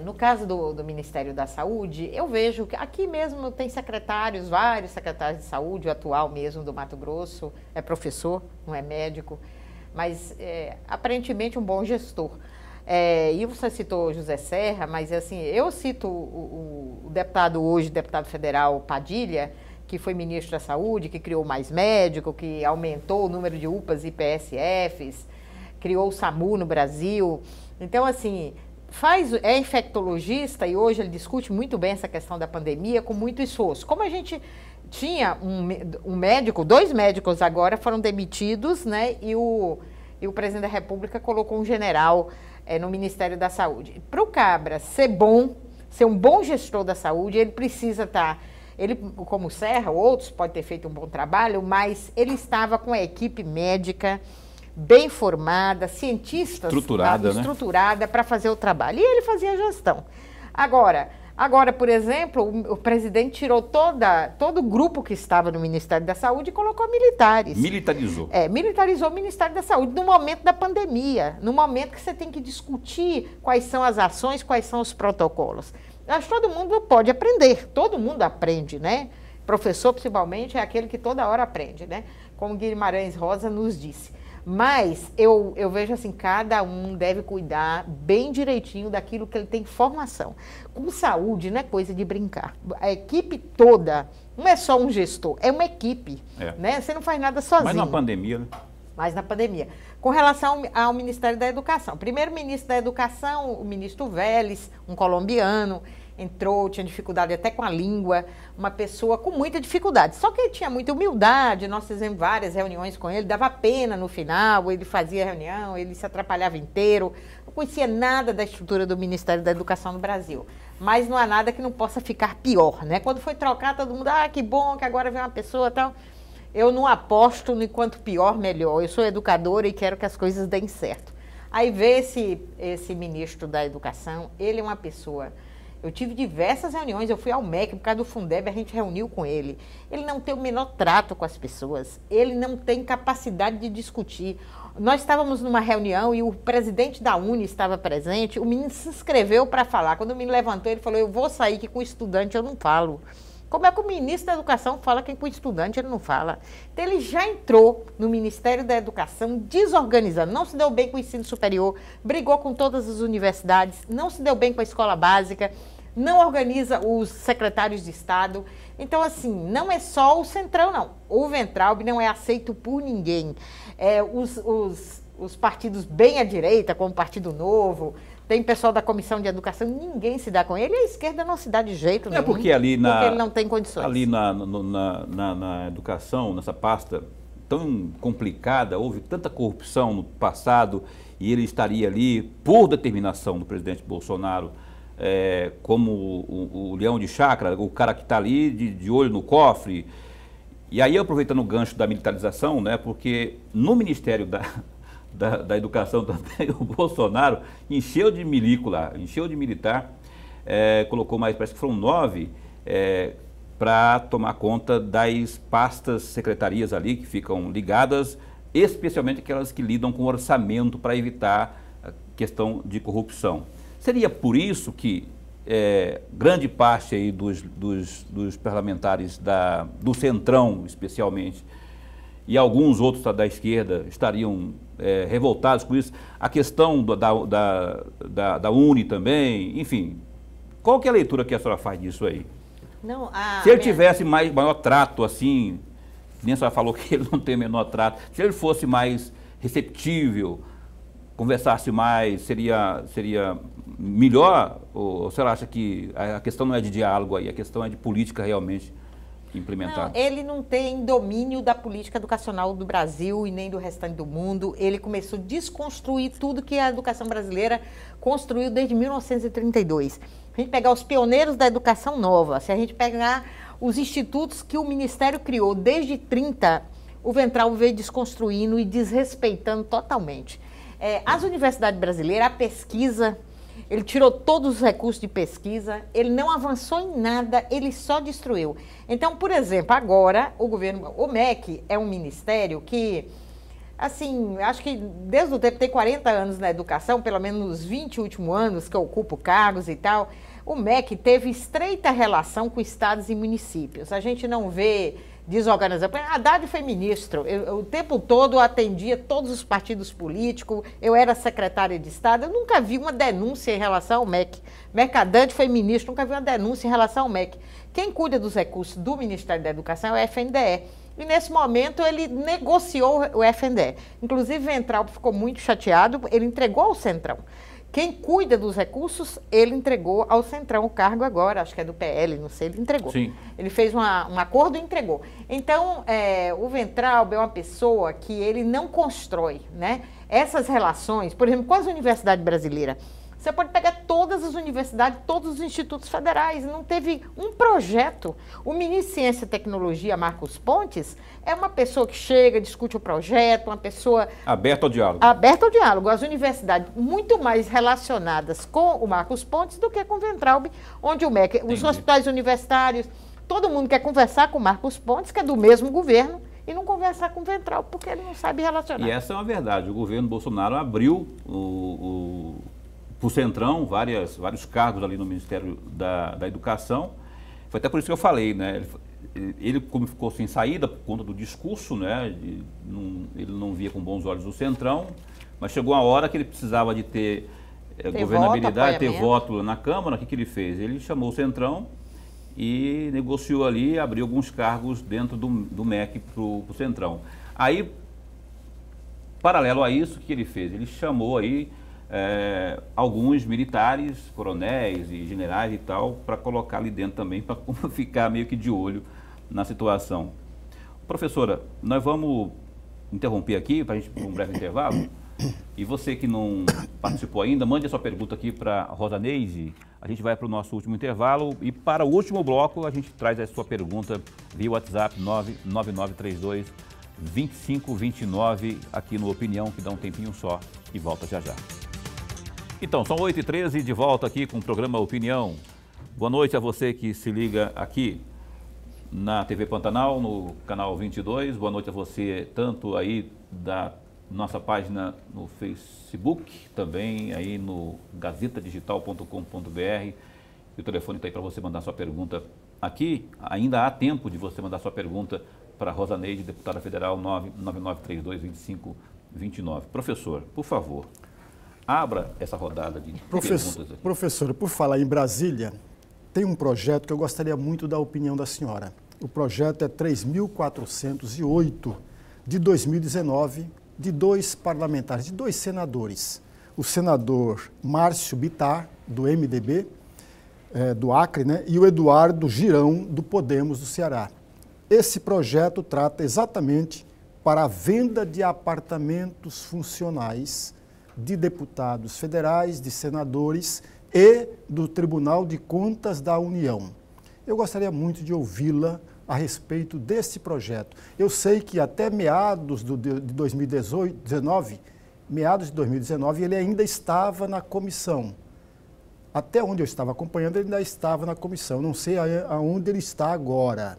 No caso do Ministério da Saúde, eu vejo que aqui mesmo tem secretários, vários secretários de saúde, o atual mesmo do Mato Grosso é professor, não é médico, mas aparentemente um bom gestor. E você citou José Serra, mas assim, eu cito o deputado hoje, deputado federal Padilha, que foi ministro da Saúde, que criou mais médico, que aumentou o número de UPAs e PSFs, criou o SAMU no Brasil. Então, assim, é infectologista e hoje ele discute muito bem essa questão da pandemia com muito esforço. Como a gente tinha um médico, 2 médicos agora foram demitidos, né? E o presidente da República colocou um general no Ministério da Saúde. Para o Cabra ser um bom gestor da saúde, ele precisa estar... Ele, como Serra, outros podem ter feito um bom trabalho, mas ele estava com a equipe médica bem formada, cientistas estruturada para fazer o trabalho. E ele fazia a gestão. Agora, por exemplo, o presidente tirou todo o grupo que estava no Ministério da Saúde e colocou militares. Militarizou. Militarizou o Ministério da Saúde no momento da pandemia, no momento que você tem que discutir quais são as ações, quais são os protocolos. Acho que todo mundo pode aprender, todo mundo aprende, né? Professor, principalmente, é aquele que toda hora aprende, né? Como Guimarães Rosa nos disse. Mas eu vejo assim, cada um deve cuidar bem direitinho daquilo que ele tem formação. Com saúde não é coisa de brincar. A equipe toda, não é só um gestor, é uma equipe, né? Você não faz nada sozinho. Mas na pandemia, né? Mas na pandemia. Com relação ao Ministério da Educação. Primeiro ministro da Educação, o ministro Vélez, um colombiano, entrou, tinha dificuldade até com a língua, uma pessoa com muita dificuldade. Só que ele tinha muita humildade, nós fizemos várias reuniões com ele, dava pena no final, ele fazia reunião, ele se atrapalhava inteiro, não conhecia nada da estrutura do Ministério da Educação no Brasil. Mas não há nada que não possa ficar pior, né? Quando foi trocar, todo mundo, que bom que agora vem uma pessoa e tal... Eu não aposto no quanto pior, melhor. Eu sou educadora e quero que as coisas deem certo. Aí vê esse ministro da Educação, ele é uma pessoa... Eu tive diversas reuniões, eu fui ao MEC, por causa do Fundeb, a gente reuniu com ele. Ele não tem o menor trato com as pessoas, ele não tem capacidade de discutir. Nós estávamos numa reunião e o presidente da Uni estava presente, o menino se inscreveu para falar. Quando o menino levantou, ele falou, eu vou sair que com estudante eu não falo. Como é que o ministro da Educação fala que com estudante ele não fala? Então, ele já entrou no Ministério da Educação desorganizando, não se deu bem com o ensino superior, brigou com todas as universidades, não se deu bem com a escola básica, não organiza os secretários de Estado. Então, assim, não é só o Centrão, não. O Weintraub não é aceito por ninguém. Os partidos bem à direita, como o Partido Novo... Tem pessoal da Comissão de Educação, ninguém se dá com ele, a esquerda não se dá de jeito nenhum. Porque ali porque ele não tem condições. Ali na educação, nessa pasta tão complicada, houve tanta corrupção no passado e ele estaria ali por determinação do presidente Bolsonaro como o leão de chácara, o cara que está ali de olho no cofre. E aí, aproveitando o gancho da militarização, né, porque no Ministério da Educação também, o Bolsonaro encheu de milico lá, encheu de militar, colocou mais, parece que foram 9, para tomar conta das pastas, secretarias ali que ficam ligadas, especialmente aquelas que lidam com orçamento para evitar a questão de corrupção. Seria por isso que grande parte aí dos parlamentares do Centrão, especialmente, e alguns outros da esquerda estariam revoltados com isso. A questão da Uni também, enfim. Qual que é a leitura que a senhora faz disso aí? Não, se ele tivesse maior trato, assim, nem a senhora falou que ele não tem o menor trato, se ele fosse mais receptível, conversasse mais, seria melhor? Ou a senhora acha que a questão não é de diálogo aí, a questão é de política realmente implementar? Não, ele não tem domínio da política educacional do Brasil e nem do restante do mundo. Ele começou a desconstruir tudo que a educação brasileira construiu desde 1932. A gente pegar os pioneiros da educação nova, se a gente pegar os institutos que o Ministério criou desde 30, o Weintraub veio desconstruindo e desrespeitando totalmente. As universidades brasileiras, a pesquisa, ele tirou todos os recursos de pesquisa, ele não avançou em nada, ele só destruiu. Então, por exemplo, agora o MEC é um ministério que, assim, acho que desde o tempo, tem 40 anos na educação, pelo menos nos 20 últimos anos que eu ocupo cargos e tal, o MEC teve estreita relação com estados e municípios. A gente não vê desorganização. Haddad foi ministro, eu o tempo todo atendia todos os partidos políticos, eu era secretária de Estado, eu nunca vi uma denúncia em relação ao MEC. Mercadante foi ministro, nunca vi uma denúncia em relação ao MEC. Quem cuida dos recursos do Ministério da Educação é o FNDE. E nesse momento ele negociou o FNDE. Inclusive, Weintraub ficou muito chateado, ele entregou ao Centrão. Quem cuida dos recursos, ele entregou ao Centrão o cargo agora, acho que é do PL, não sei, ele entregou. Sim. Ele fez um acordo e entregou. Então, o Weintraub é uma pessoa que ele não constrói, né? Essas relações, por exemplo, com as universidades brasileiras. Você pode pegar todas as universidades, todos os institutos federais, não teve um projeto. O ministro de Ciência e Tecnologia, Marcos Pontes, é uma pessoa que chega, discute o projeto, uma pessoa... Aberta ao diálogo. Aberta ao diálogo. As universidades muito mais relacionadas com o Marcos Pontes do que com o Weintraub, onde o MEC, os hospitais universitários, todo mundo quer conversar com o Marcos Pontes, que é do mesmo governo, e não conversar com o Weintraub, porque ele não sabe relacionar. E essa é uma verdade. O governo Bolsonaro abriu para o Centrão, vários cargos ali no Ministério da Educação. Foi até por isso que eu falei, né? Ele como ficou sem saída por conta do discurso, né? Ele não via com bons olhos o Centrão, mas chegou a hora que ele precisava de ter governabilidade, ter voto na Câmara. O que ele fez? Ele chamou o Centrão e negociou ali, abriu alguns cargos dentro do MEC para o Centrão. Aí, paralelo a isso, o que ele fez? Ele chamou aí alguns militares, coronéis e generais e tal, para colocar ali dentro também, para ficar meio que de olho na situação. Professora, nós vamos interromper aqui para a gente ir para um breve intervalo. E você que não participou ainda, mande a sua pergunta aqui para a Rosa Neide. A gente vai para o nosso último intervalo e para o último bloco a gente traz a sua pergunta via WhatsApp 99932-2529 aqui no Opinião, que dá um tempinho só e volta já já. Então, são 8h13 de volta aqui com o programa Opinião. Boa noite a você que se liga aqui na TV Pantanal, no canal 22. Boa noite a você tanto aí da nossa página no Facebook, também aí no gazetadigital.com.br. E o telefone está aí para você mandar sua pergunta aqui. Ainda há tempo de você mandar sua pergunta para a Rosa Neide, deputada federal, 99932-2529. Professor, por favor, abra essa rodada de perguntas aqui. Professor, por falar em Brasília, tem um projeto que eu gostaria muito da opinião da senhora. O projeto é 3.408 de 2019, de dois parlamentares, de dois senadores. O senador Márcio Bittar, do MDB, do Acre, né, e o Eduardo Girão, do Podemos, do Ceará. Esse projeto trata exatamente para a venda de apartamentos funcionais de deputados federais, de senadores e do Tribunal de Contas da União. Eu gostaria muito de ouvi-la a respeito desse projeto. Eu sei que até meados de 2019, ele ainda estava na comissão. Até onde eu estava acompanhando, ele ainda estava na comissão. Não sei aonde ele está agora.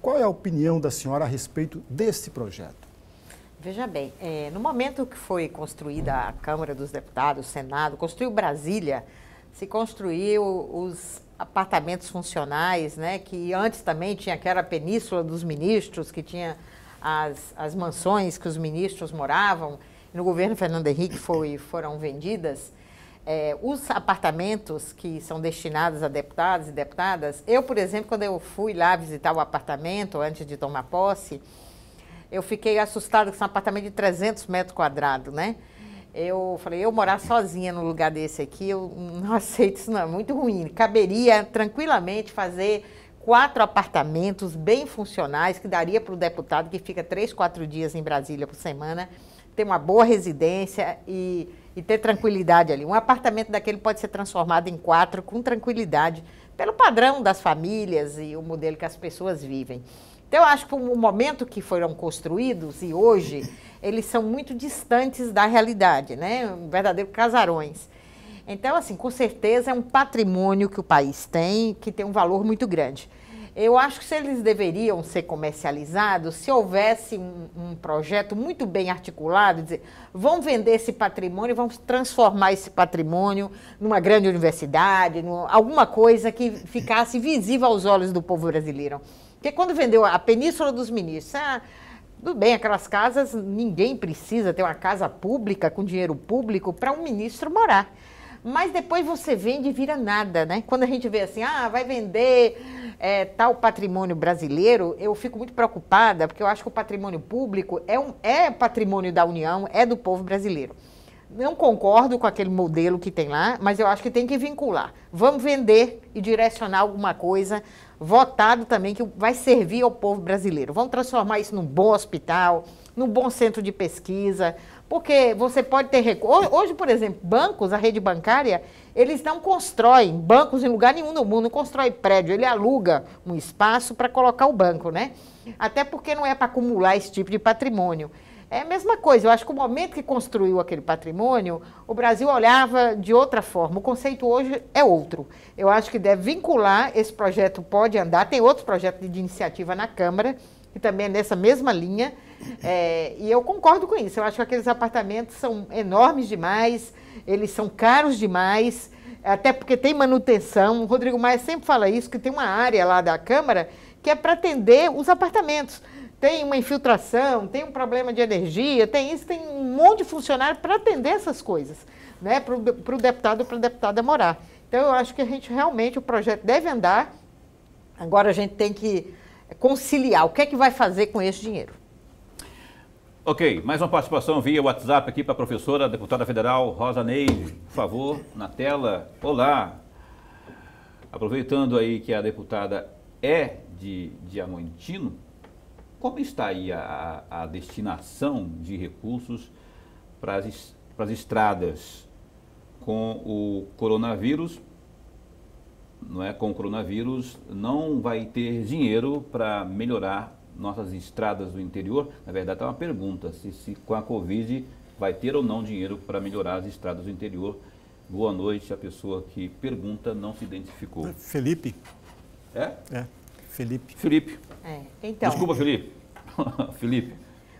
Qual é a opinião da senhora a respeito desse projeto? Veja bem, no momento que foi construída a Câmara dos Deputados, o Senado, construiu Brasília, se construiu os apartamentos funcionais, né, que antes também tinha aquela península dos ministros, que tinha as mansões que os ministros moravam, no governo Fernando Henrique foram vendidas. Os apartamentos que são destinados a deputados e deputadas, eu, por exemplo, quando eu fui lá visitar o apartamento antes de tomar posse, eu fiquei assustada com esse apartamento de 300 metros quadrados, né? Eu falei, eu morar sozinha no lugar desse aqui, eu não aceito isso não, é muito ruim. Caberia tranquilamente fazer 4 apartamentos bem funcionais, que daria para o deputado que fica 3, 4 dias em Brasília por semana, ter uma boa residência e ter tranquilidade ali. Um apartamento daquele pode ser transformado em 4 com tranquilidade, pelo padrão das famílias e o modelo que as pessoas vivem. Então, eu acho que o momento que foram construídos e hoje, eles são muito distantes da realidade, né? Verdadeiros casarões. Então, assim, com certeza é um patrimônio que o país tem, que tem um valor muito grande. Eu acho que se eles deveriam ser comercializados, se houvesse um projeto muito bem articulado, dizer, vamos vender esse patrimônio, vamos transformar esse patrimônio numa grande universidade, alguma coisa que ficasse visível aos olhos do povo brasileiro. Porque quando vendeu a Península dos Ministros, tudo bem, aquelas casas, ninguém precisa ter uma casa pública com dinheiro público para um ministro morar. Mas depois você vende e vira nada, né? Quando a gente vê assim, vai vender tal patrimônio brasileiro, eu fico muito preocupada, porque eu acho que o patrimônio público é patrimônio da União, é do povo brasileiro. Não concordo com aquele modelo que tem lá, mas eu acho que tem que vincular. Vamos vender e direcionar alguma coisa votado também que vai servir ao povo brasileiro. Vamos transformar isso num bom hospital, num bom centro de pesquisa, porque você pode ter recursos. Hoje, por exemplo, bancos, a rede bancária, eles não constroem bancos em lugar nenhum no mundo, não constrói prédio, ele aluga um espaço para colocar o banco, né? Até porque não é para acumular esse tipo de patrimônio. É a mesma coisa, eu acho que o momento que construiu aquele patrimônio, o Brasil olhava de outra forma. O conceito hoje é outro. Eu acho que deve vincular, esse projeto pode andar, tem outros projetos de iniciativa na Câmara, que também é nessa mesma linha, e eu concordo com isso. Eu acho que aqueles apartamentos são enormes demais, eles são caros demais, até porque tem manutenção. O Rodrigo Maia sempre fala isso, que tem uma área lá da Câmara que é para atender os apartamentos. Tem uma infiltração, tem um problema de energia, tem isso, tem um monte de funcionário para atender essas coisas, né, para o deputado e para a deputada morar. Então, eu acho que a gente realmente, o projeto deve andar, agora a gente tem que conciliar o que é que vai fazer com esse dinheiro. Ok, mais uma participação via WhatsApp aqui para a professora, deputada federal Rosa Neide, por favor, na tela. Olá, aproveitando aí que a deputada é de Diamantino, como está aí a destinação de recursos para as estradas com o coronavírus? Não é? Com o coronavírus não vai ter dinheiro para melhorar nossas estradas do interior. Na verdade, é uma pergunta, se com a Covid vai ter ou não dinheiro para melhorar as estradas do interior. Boa noite, a pessoa que pergunta não se identificou. Felipe. É? É, Felipe. Felipe. Então, desculpa, Felipe. Felipe.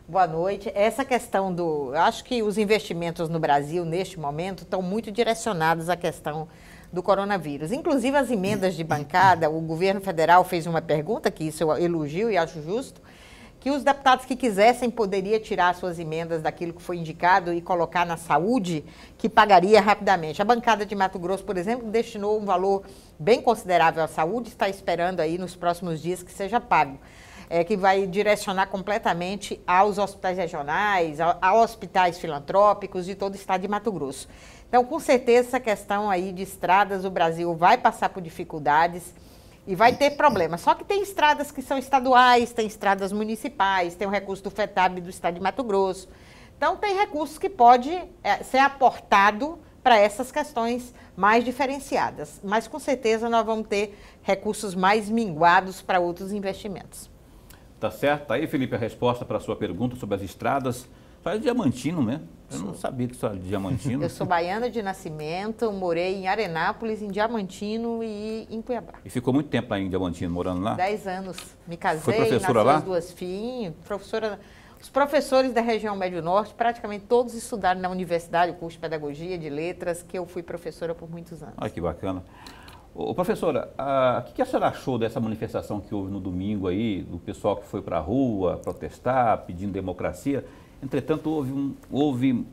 Boa noite. Essa questão eu acho que os investimentos no Brasil, neste momento, estão muito direcionados à questão do coronavírus. Inclusive, as emendas de bancada, o governo federal fez uma pergunta, que isso eu elogio e acho justo, que os deputados que quisessem poderia tirar suas emendas daquilo que foi indicado e colocar na saúde, que pagaria rapidamente. A bancada de Mato Grosso, por exemplo, destinou um valor bem considerável à saúde, está esperando aí nos próximos dias que seja pago. Que vai direcionar completamente aos hospitais regionais, a hospitais filantrópicos de todo o estado de Mato Grosso. Então, com certeza, essa questão aí de estradas, o Brasil vai passar por dificuldades e vai ter problemas. Só que tem estradas que são estaduais, tem estradas municipais, tem o recurso do FETAB do estado de Mato Grosso. Então, tem recursos que pode ser aportado para essas questões mais diferenciadas. Mas, com certeza, nós vamos ter recursos mais minguados para outros investimentos. Tá certo? Tá aí, Felipe, a resposta para a sua pergunta sobre as estradas. Faz Diamantino, né? Eu não sabia que isso era de Diamantino. Eu sou baiana de nascimento, morei em Arenápolis, em Diamantino e em Cuiabá. E ficou muito tempo lá em Diamantino, morando lá? 10 anos. Me casei, foi professora nasci lá? As duas filhas. Os professores da região Médio-Norte, praticamente todos estudaram na universidade, o curso de Pedagogia, de Letras, que eu fui professora por muitos anos. Ai, que bacana. Ô, professora, o que a senhora achou dessa manifestação que houve no domingo aí, do pessoal que foi para a rua protestar, pedindo democracia? Entretanto, houve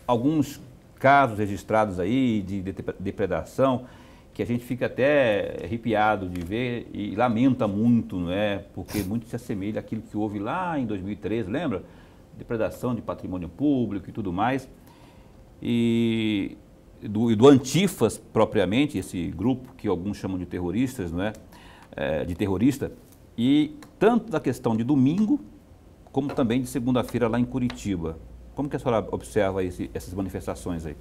alguns casos registrados aí de depredação que a gente fica até arrepiado de ver e lamenta muito, não é? Porque muito se assemelha àquilo que houve lá em 2013, lembra? Depredação de patrimônio público e tudo mais. E do Antifas propriamente, esse grupo que alguns chamam de terroristas, não é? De terrorista, e tanto da questão de domingo, como também de segunda-feira lá em Curitiba. Como que a senhora observa essas manifestações aí?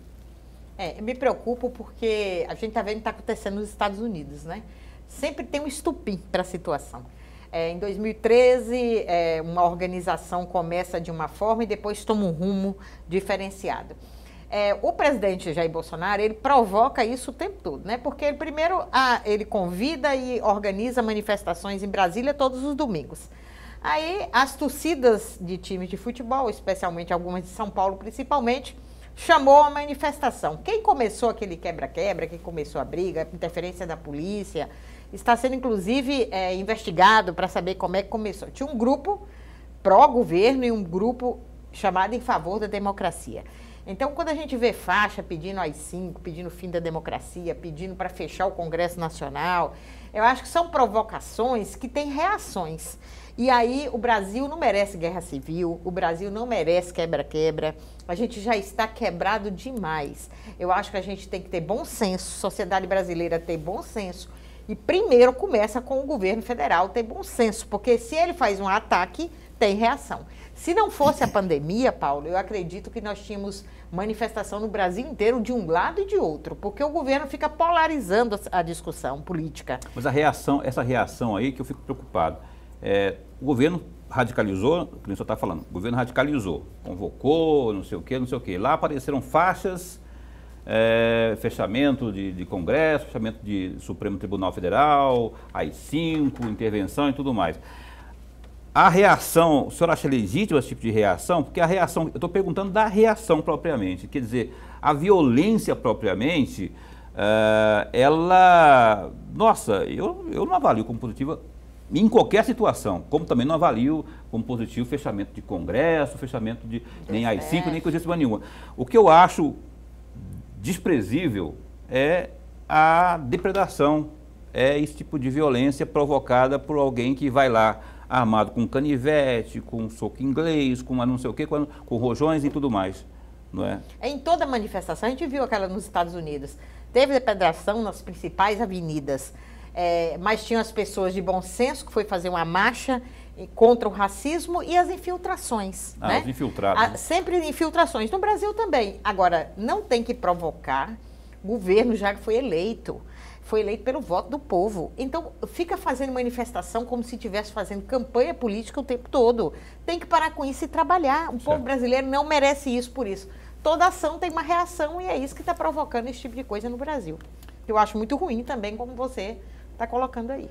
Me preocupo porque a gente está vendo o que está acontecendo nos Estados Unidos, né? Sempre tem um estupim para a situação. Em 2013, uma organização começa de uma forma e depois toma um rumo diferenciado. O presidente Jair Bolsonaro, ele provoca isso o tempo todo, né? Porque ele, primeiro, ele convida e organiza manifestações em Brasília todos os domingos. Aí, as torcidas de times de futebol, especialmente algumas de São Paulo principalmente, chamou a manifestação. Quem começou aquele quebra-quebra, quem começou a briga, a interferência da polícia, está sendo, inclusive, investigado para saber como é que começou. Tinha um grupo pró-governo e um grupo chamado Em Favor da Democracia. Então, quando a gente vê faixa pedindo AI-5, pedindo o fim da democracia, pedindo para fechar o Congresso Nacional, eu acho que são provocações que têm reações. E aí o Brasil não merece guerra civil, o Brasil não merece quebra-quebra, a gente já está quebrado demais. Eu acho que a gente tem que ter bom senso, sociedade brasileira ter bom senso, e primeiro começa com o governo federal ter bom senso, porque se ele faz um ataque, tem reação. Se não fosse a pandemia, Paulo, eu acredito que nós tínhamos manifestação no Brasil inteiro de um lado e de outro, porque o governo fica polarizando a discussão política. Mas essa reação aí que eu fico preocupado. O governo radicalizou, o que o senhor está falando, o governo radicalizou, convocou, não sei o quê. Lá apareceram faixas, fechamento de Congresso, fechamento de Supremo Tribunal Federal, AI-5, intervenção e tudo mais. A reação, o senhor acha legítimo esse tipo de reação? Porque a reação, eu estou perguntando da reação propriamente, quer dizer, a violência propriamente, eu não avalio como positiva em qualquer situação, como também não avalio como positivo fechamento de Congresso, fechamento de nem AI-5, nem coisa nenhuma. O que eu acho desprezível é a depredação, é esse tipo de violência provocada por alguém que vai lá armado com canivete, com soco inglês, com não sei o quê, com rojões e tudo mais, não é? Em toda manifestação, a gente viu aquela nos Estados Unidos, teve depredação nas principais avenidas, mas tinham as pessoas de bom senso que foi fazer uma marcha contra o racismo e as infiltrações. Né? Os infiltrados. Sempre infiltrações. No Brasil também. Agora, não tem que provocar governo já que foi eleito pelo voto do povo. Então, fica fazendo manifestação como se estivesse fazendo campanha política o tempo todo. Tem que parar com isso e trabalhar. O povo brasileiro não merece isso por isso. Toda ação tem uma reação e é isso que está provocando esse tipo de coisa no Brasil. Eu acho muito ruim também, como você está colocando aí.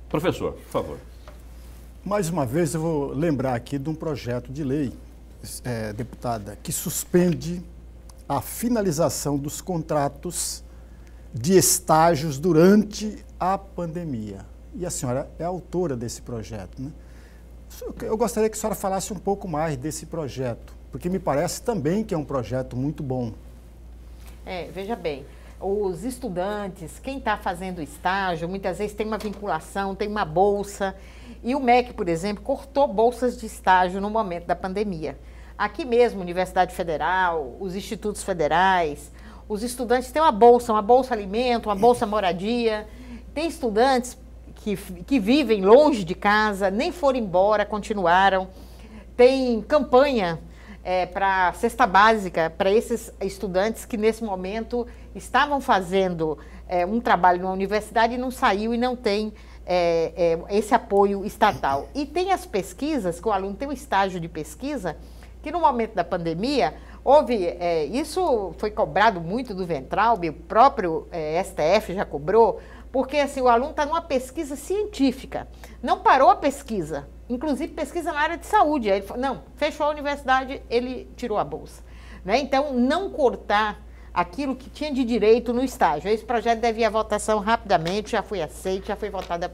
Professor, por favor. Mais uma vez, eu vou lembrar aqui de um projeto de lei, deputada, que suspende a finalização dos contratos de estágios durante a pandemia. E a senhora é autora desse projeto, né? Eu gostaria que a senhora falasse um pouco mais desse projeto, porque me parece também que é um projeto muito bom. Veja bem, os estudantes, quem está fazendo estágio, muitas vezes tem uma vinculação, tem uma bolsa, e o MEC, por exemplo, cortou bolsas de estágio no momento da pandemia. Aqui mesmo, Universidade Federal, os institutos federais, os estudantes têm uma bolsa alimento, uma bolsa moradia. Tem estudantes que vivem longe de casa, nem foram embora, continuaram. Tem campanha para cesta básica para esses estudantes que nesse momento estavam fazendo um trabalho na universidade e não saiu e não tem esse apoio estatal. E tem as pesquisas, que o aluno tem um estágio de pesquisa, que no momento da pandemia isso foi cobrado muito do Weintraub, o próprio STF já cobrou, porque assim, o aluno está numa pesquisa científica, não parou a pesquisa, inclusive pesquisa na área de saúde. Aí ele falou, não, fechou a universidade, ele tirou a bolsa. Né? Então, não cortar aquilo que tinha de direito no estágio. Esse projeto deve ir à votação rapidamente, já foi aceito, já foi votada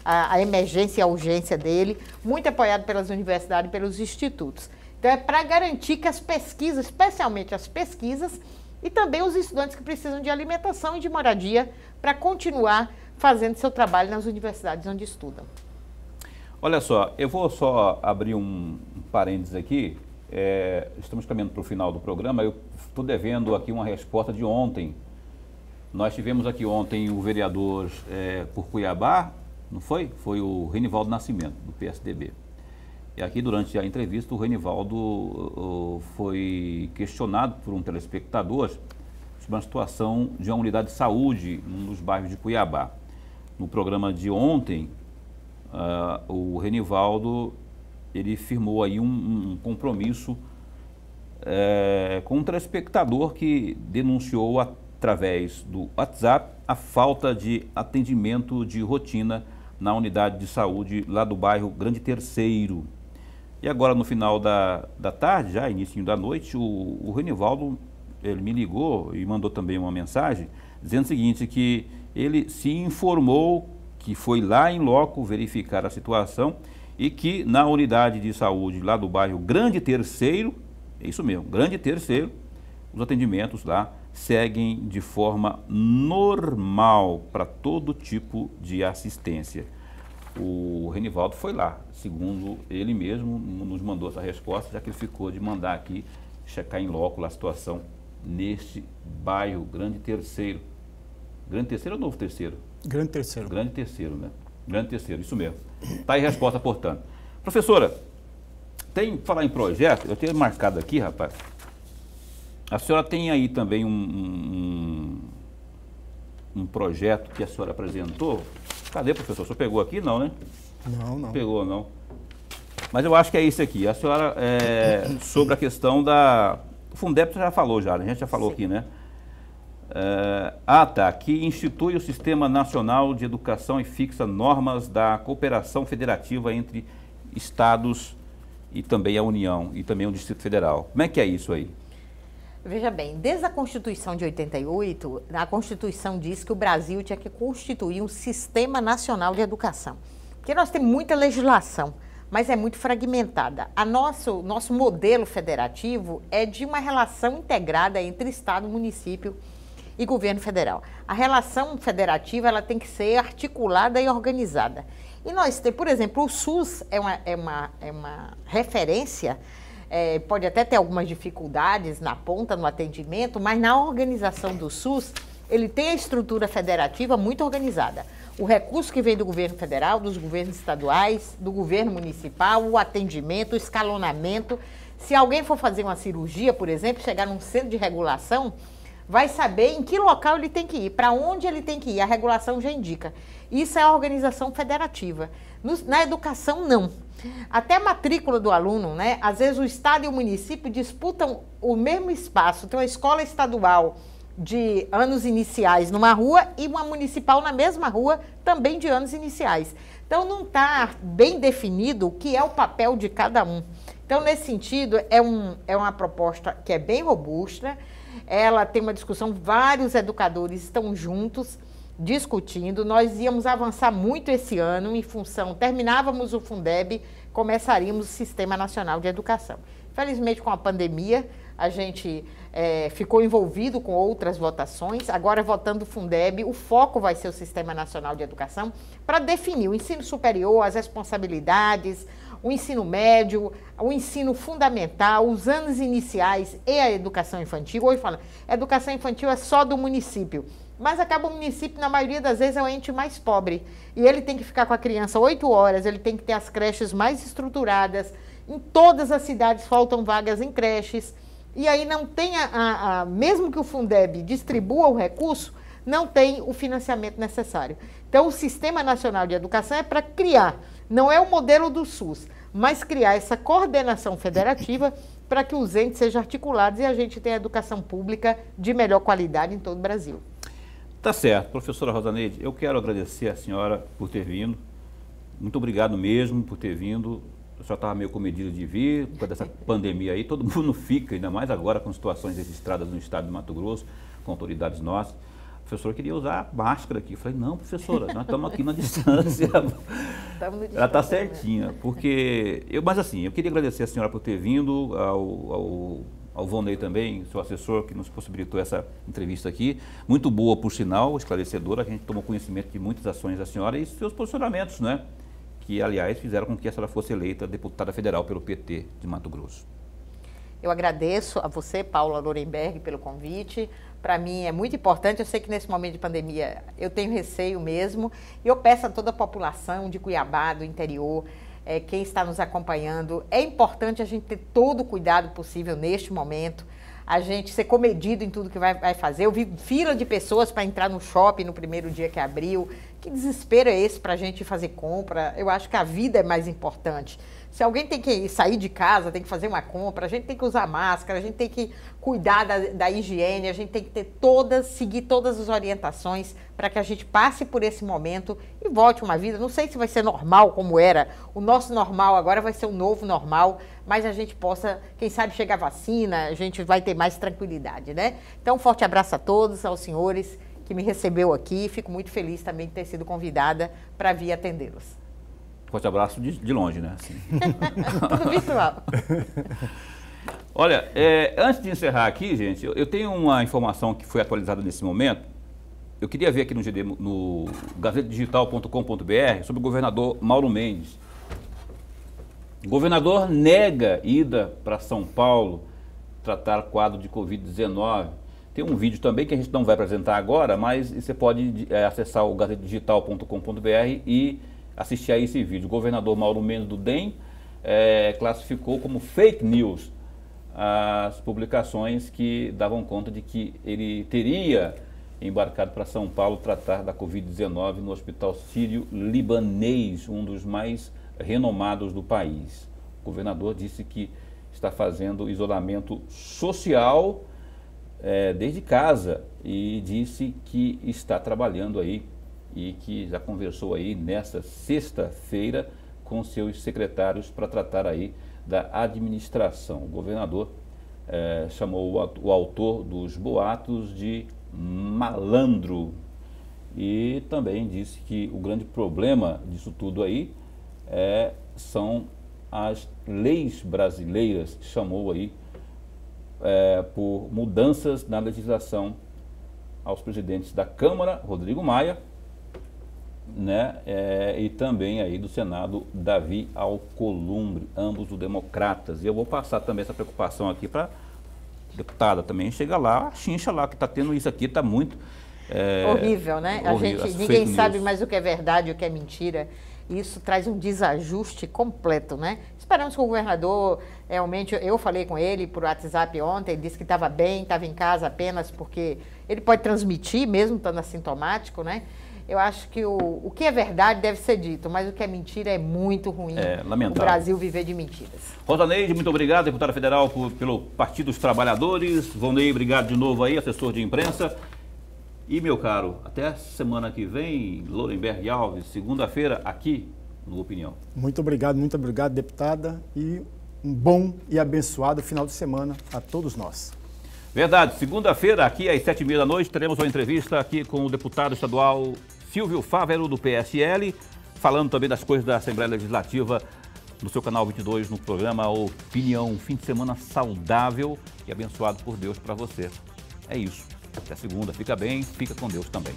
a emergência e a urgência dele, muito apoiado pelas universidades e pelos institutos. Então, é para garantir que as pesquisas, especialmente as pesquisas, e também os estudantes que precisam de alimentação e de moradia, para continuar fazendo seu trabalho nas universidades onde estudam. Olha só, eu vou só abrir um parênteses aqui. Estamos caminhando para o final do programa. Eu estou devendo aqui uma resposta de ontem. Nós tivemos aqui ontem o vereador por Cuiabá, não foi? Foi o Renivaldo Nascimento, do PSDB. E aqui, durante a entrevista, o Renivaldo foi questionado por um telespectador sobre uma situação de uma unidade de saúde num dos bairros de Cuiabá. No programa de ontem, o Renivaldo, ele firmou aí um compromisso com um telespectador que denunciou através do WhatsApp a falta de atendimento de rotina na unidade de saúde lá do bairro Grande Terceiro. E agora, no final da tarde, já início da noite, o Renivaldo, ele me ligou e mandou também uma mensagem dizendo o seguinte, que ele se informou que foi lá em loco verificar a situação e que na unidade de saúde lá do bairro Grande Terceiro, é isso mesmo, Grande Terceiro, os atendimentos lá seguem de forma normal para todo tipo de assistência. O Renivaldo foi lá, segundo ele mesmo, nos mandou essa resposta, já que ele ficou de mandar aqui, checar em loco a situação neste bairro Grande Terceiro. Grande Terceiro ou Novo Terceiro? Grande Terceiro. Grande Terceiro, né? Grande Terceiro, isso mesmo. Está aí a resposta, portanto. Professora, falar em projeto, eu tenho marcado aqui, rapaz, a senhora tem aí também um projeto que a senhora apresentou. Cadê, professor? O senhor pegou aqui? Não, né? Não. Pegou, não. Mas eu acho que é isso aqui. A senhora, sobre a questão o Fundeb já falou já, né? A gente já falou aqui, né? Que institui o Sistema Nacional de Educação e fixa normas da cooperação federativa entre estados e também a União e também o Distrito Federal. Como é que é isso aí? Veja bem, desde a Constituição de 88, a Constituição diz que o Brasil tinha que constituir um Sistema Nacional de Educação. Porque nós temos muita legislação, mas é muito fragmentada. Nosso modelo federativo é de uma relação integrada entre Estado, município e governo federal. A relação federativa ela tem que ser articulada e organizada. E nós temos, por exemplo, o SUS é uma referência. Pode até ter algumas dificuldades na ponta, no atendimento, mas na organização do SUS, ele tem a estrutura federativa muito organizada. O recurso que vem do governo federal, dos governos estaduais, do governo municipal, o atendimento, o escalonamento. Se alguém for fazer uma cirurgia, por exemplo, chegar num centro de regulação, vai saber em que local ele tem que ir, para onde ele tem que ir, a regulação já indica. Isso é a organização federativa. Na educação, não. Até a matrícula do aluno, né? Às vezes o Estado e o município disputam o mesmo espaço. Tem uma escola estadual de anos iniciais numa rua e uma municipal na mesma rua, também de anos iniciais. Então, não está bem definido o que é o papel de cada um. Então, nesse sentido, é uma proposta que é bem robusta. Ela tem uma discussão, vários educadores estão juntos discutindo. Nós íamos avançar muito esse ano em função, terminávamos o Fundeb, começaríamos o Sistema Nacional de Educação. Infelizmente, com a pandemia, a gente ficou envolvido com outras votações. Agora, votando o Fundeb, o foco vai ser o Sistema Nacional de Educação para definir o ensino superior, as responsabilidades, o ensino médio, o ensino fundamental, os anos iniciais e a educação infantil. Hoje fala, a educação infantil é só do município, mas acaba o município, na maioria das vezes, é o ente mais pobre. E ele tem que ficar com a criança 8 horas, ele tem que ter as creches mais estruturadas. Em todas as cidades faltam vagas em creches. E aí não tem, mesmo que o Fundeb distribua o recurso, não tem o financiamento necessário. Então, o Sistema Nacional de Educação é para criar, não é o modelo do SUS, mas criar essa coordenação federativa para que os entes sejam articulados e a gente tenha educação pública de melhor qualidade em todo o Brasil. Tá certo. Professora Rosaneide, eu quero agradecer a senhora por ter vindo. Muito obrigado mesmo por ter vindo. A senhora estava meio comedida de vir, por causa dessa pandemia aí, todo mundo fica, ainda mais agora com situações registradas no estado de Mato Grosso, com autoridades nossas. A professora queria usar máscara aqui. Eu falei, não, professora, nós estamos aqui na distância. Ela está certinha, porque... Mas assim, eu queria agradecer a senhora por ter vindo, ao Vonei também, seu assessor, que nos possibilitou essa entrevista aqui. Muito boa, por sinal, esclarecedora. A gente tomou conhecimento de muitas ações da senhora e seus posicionamentos, né? Que, aliás, fizeram com que a senhora fosse eleita deputada federal pelo PT de Mato Grosso. Eu agradeço a você, Paula Lorenberg, pelo convite. Para mim é muito importante, eu sei que nesse momento de pandemia eu tenho receio mesmo, e eu peço a toda a população de Cuiabá, do interior, quem está nos acompanhando, é importante a gente ter todo o cuidado possível neste momento. a gente ser comedido em tudo que vai fazer. Eu vi fila de pessoas para entrar no shopping no primeiro dia que abriu. Que desespero é esse para a gente fazer compra? Eu acho que a vida é mais importante. Se alguém tem que sair de casa, tem que fazer uma compra, a gente tem que usar máscara, a gente tem que cuidar da higiene, a gente tem que seguir todas as orientações para que a gente passe por esse momento e volte uma vida. Não sei se vai ser normal como era. O nosso normal agora vai ser um novo normal, mas a gente possa, quem sabe, chegar a vacina, a gente vai ter mais tranquilidade, né? Então, um forte abraço a todos, aos senhores que me recebeu aqui. Fico muito feliz também de ter sido convidada para vir atendê-los. Forte abraço de longe, né? Assim. Tudo virtual. Olha, antes de encerrar aqui, gente, eu tenho uma informação que foi atualizada nesse momento. Eu queria ver aqui no gazetedigital.com.br sobre o governador Mauro Mendes. O governador nega ida para São Paulo tratar quadro de Covid-19. Tem um vídeo também que a gente não vai apresentar agora, mas você pode acessar o gazetedigital.com.br e assistir a esse vídeo. O governador Mauro Mendes do DEM classificou como fake news as publicações que davam conta de que ele teria embarcado para São Paulo tratar da Covid-19 no Hospital Sírio-Libanês, um dos mais renomados do país. O governador disse que está fazendo isolamento social desde casa e disse que está trabalhando aí e que já conversou aí nesta sexta-feira com seus secretários para tratar aí da administração. O governador chamou o autor dos boatos de malandro e também disse que o grande problema disso tudo aí são as leis brasileiras, chamou aí por mudanças na legislação aos presidentes da Câmara, Rodrigo Maia, né, e também aí do Senado, Davi Alcolumbre, ambos do Democratas. E eu vou passar também essa preocupação aqui para a deputada também. Chega lá, chincha lá, que está tendo isso aqui, está muito... horrível, né? Horrível, Ninguém sabe mais o que é verdade e o que é mentira. Isso traz um desajuste completo, né? Esperamos que o governador, realmente, eu falei com ele por WhatsApp ontem, ele disse que estava bem, estava em casa apenas porque ele pode transmitir, mesmo estando assintomático, né? Eu acho que o que é verdade deve ser dito, mas o que é mentira é muito ruim. Lamentável. O Brasil viver de mentiras. Rosaneide, muito obrigado, deputada federal pelo Partido dos Trabalhadores. Vonei, obrigado de novo aí, assessor de imprensa. E, meu caro, até semana que vem, Lorenberg Alves, segunda-feira, aqui no Opinião. Muito obrigado, deputada, e um bom e abençoado final de semana a todos nós. Verdade, segunda-feira, aqui às 7h30 da noite, teremos uma entrevista aqui com o deputado estadual Silvio Fávero, do PSL, falando também das coisas da Assembleia Legislativa no seu canal 22, no programa Opinião. Um fim de semana saudável e abençoado por Deus para você. É isso. Até segunda. Fica bem, fica com Deus também.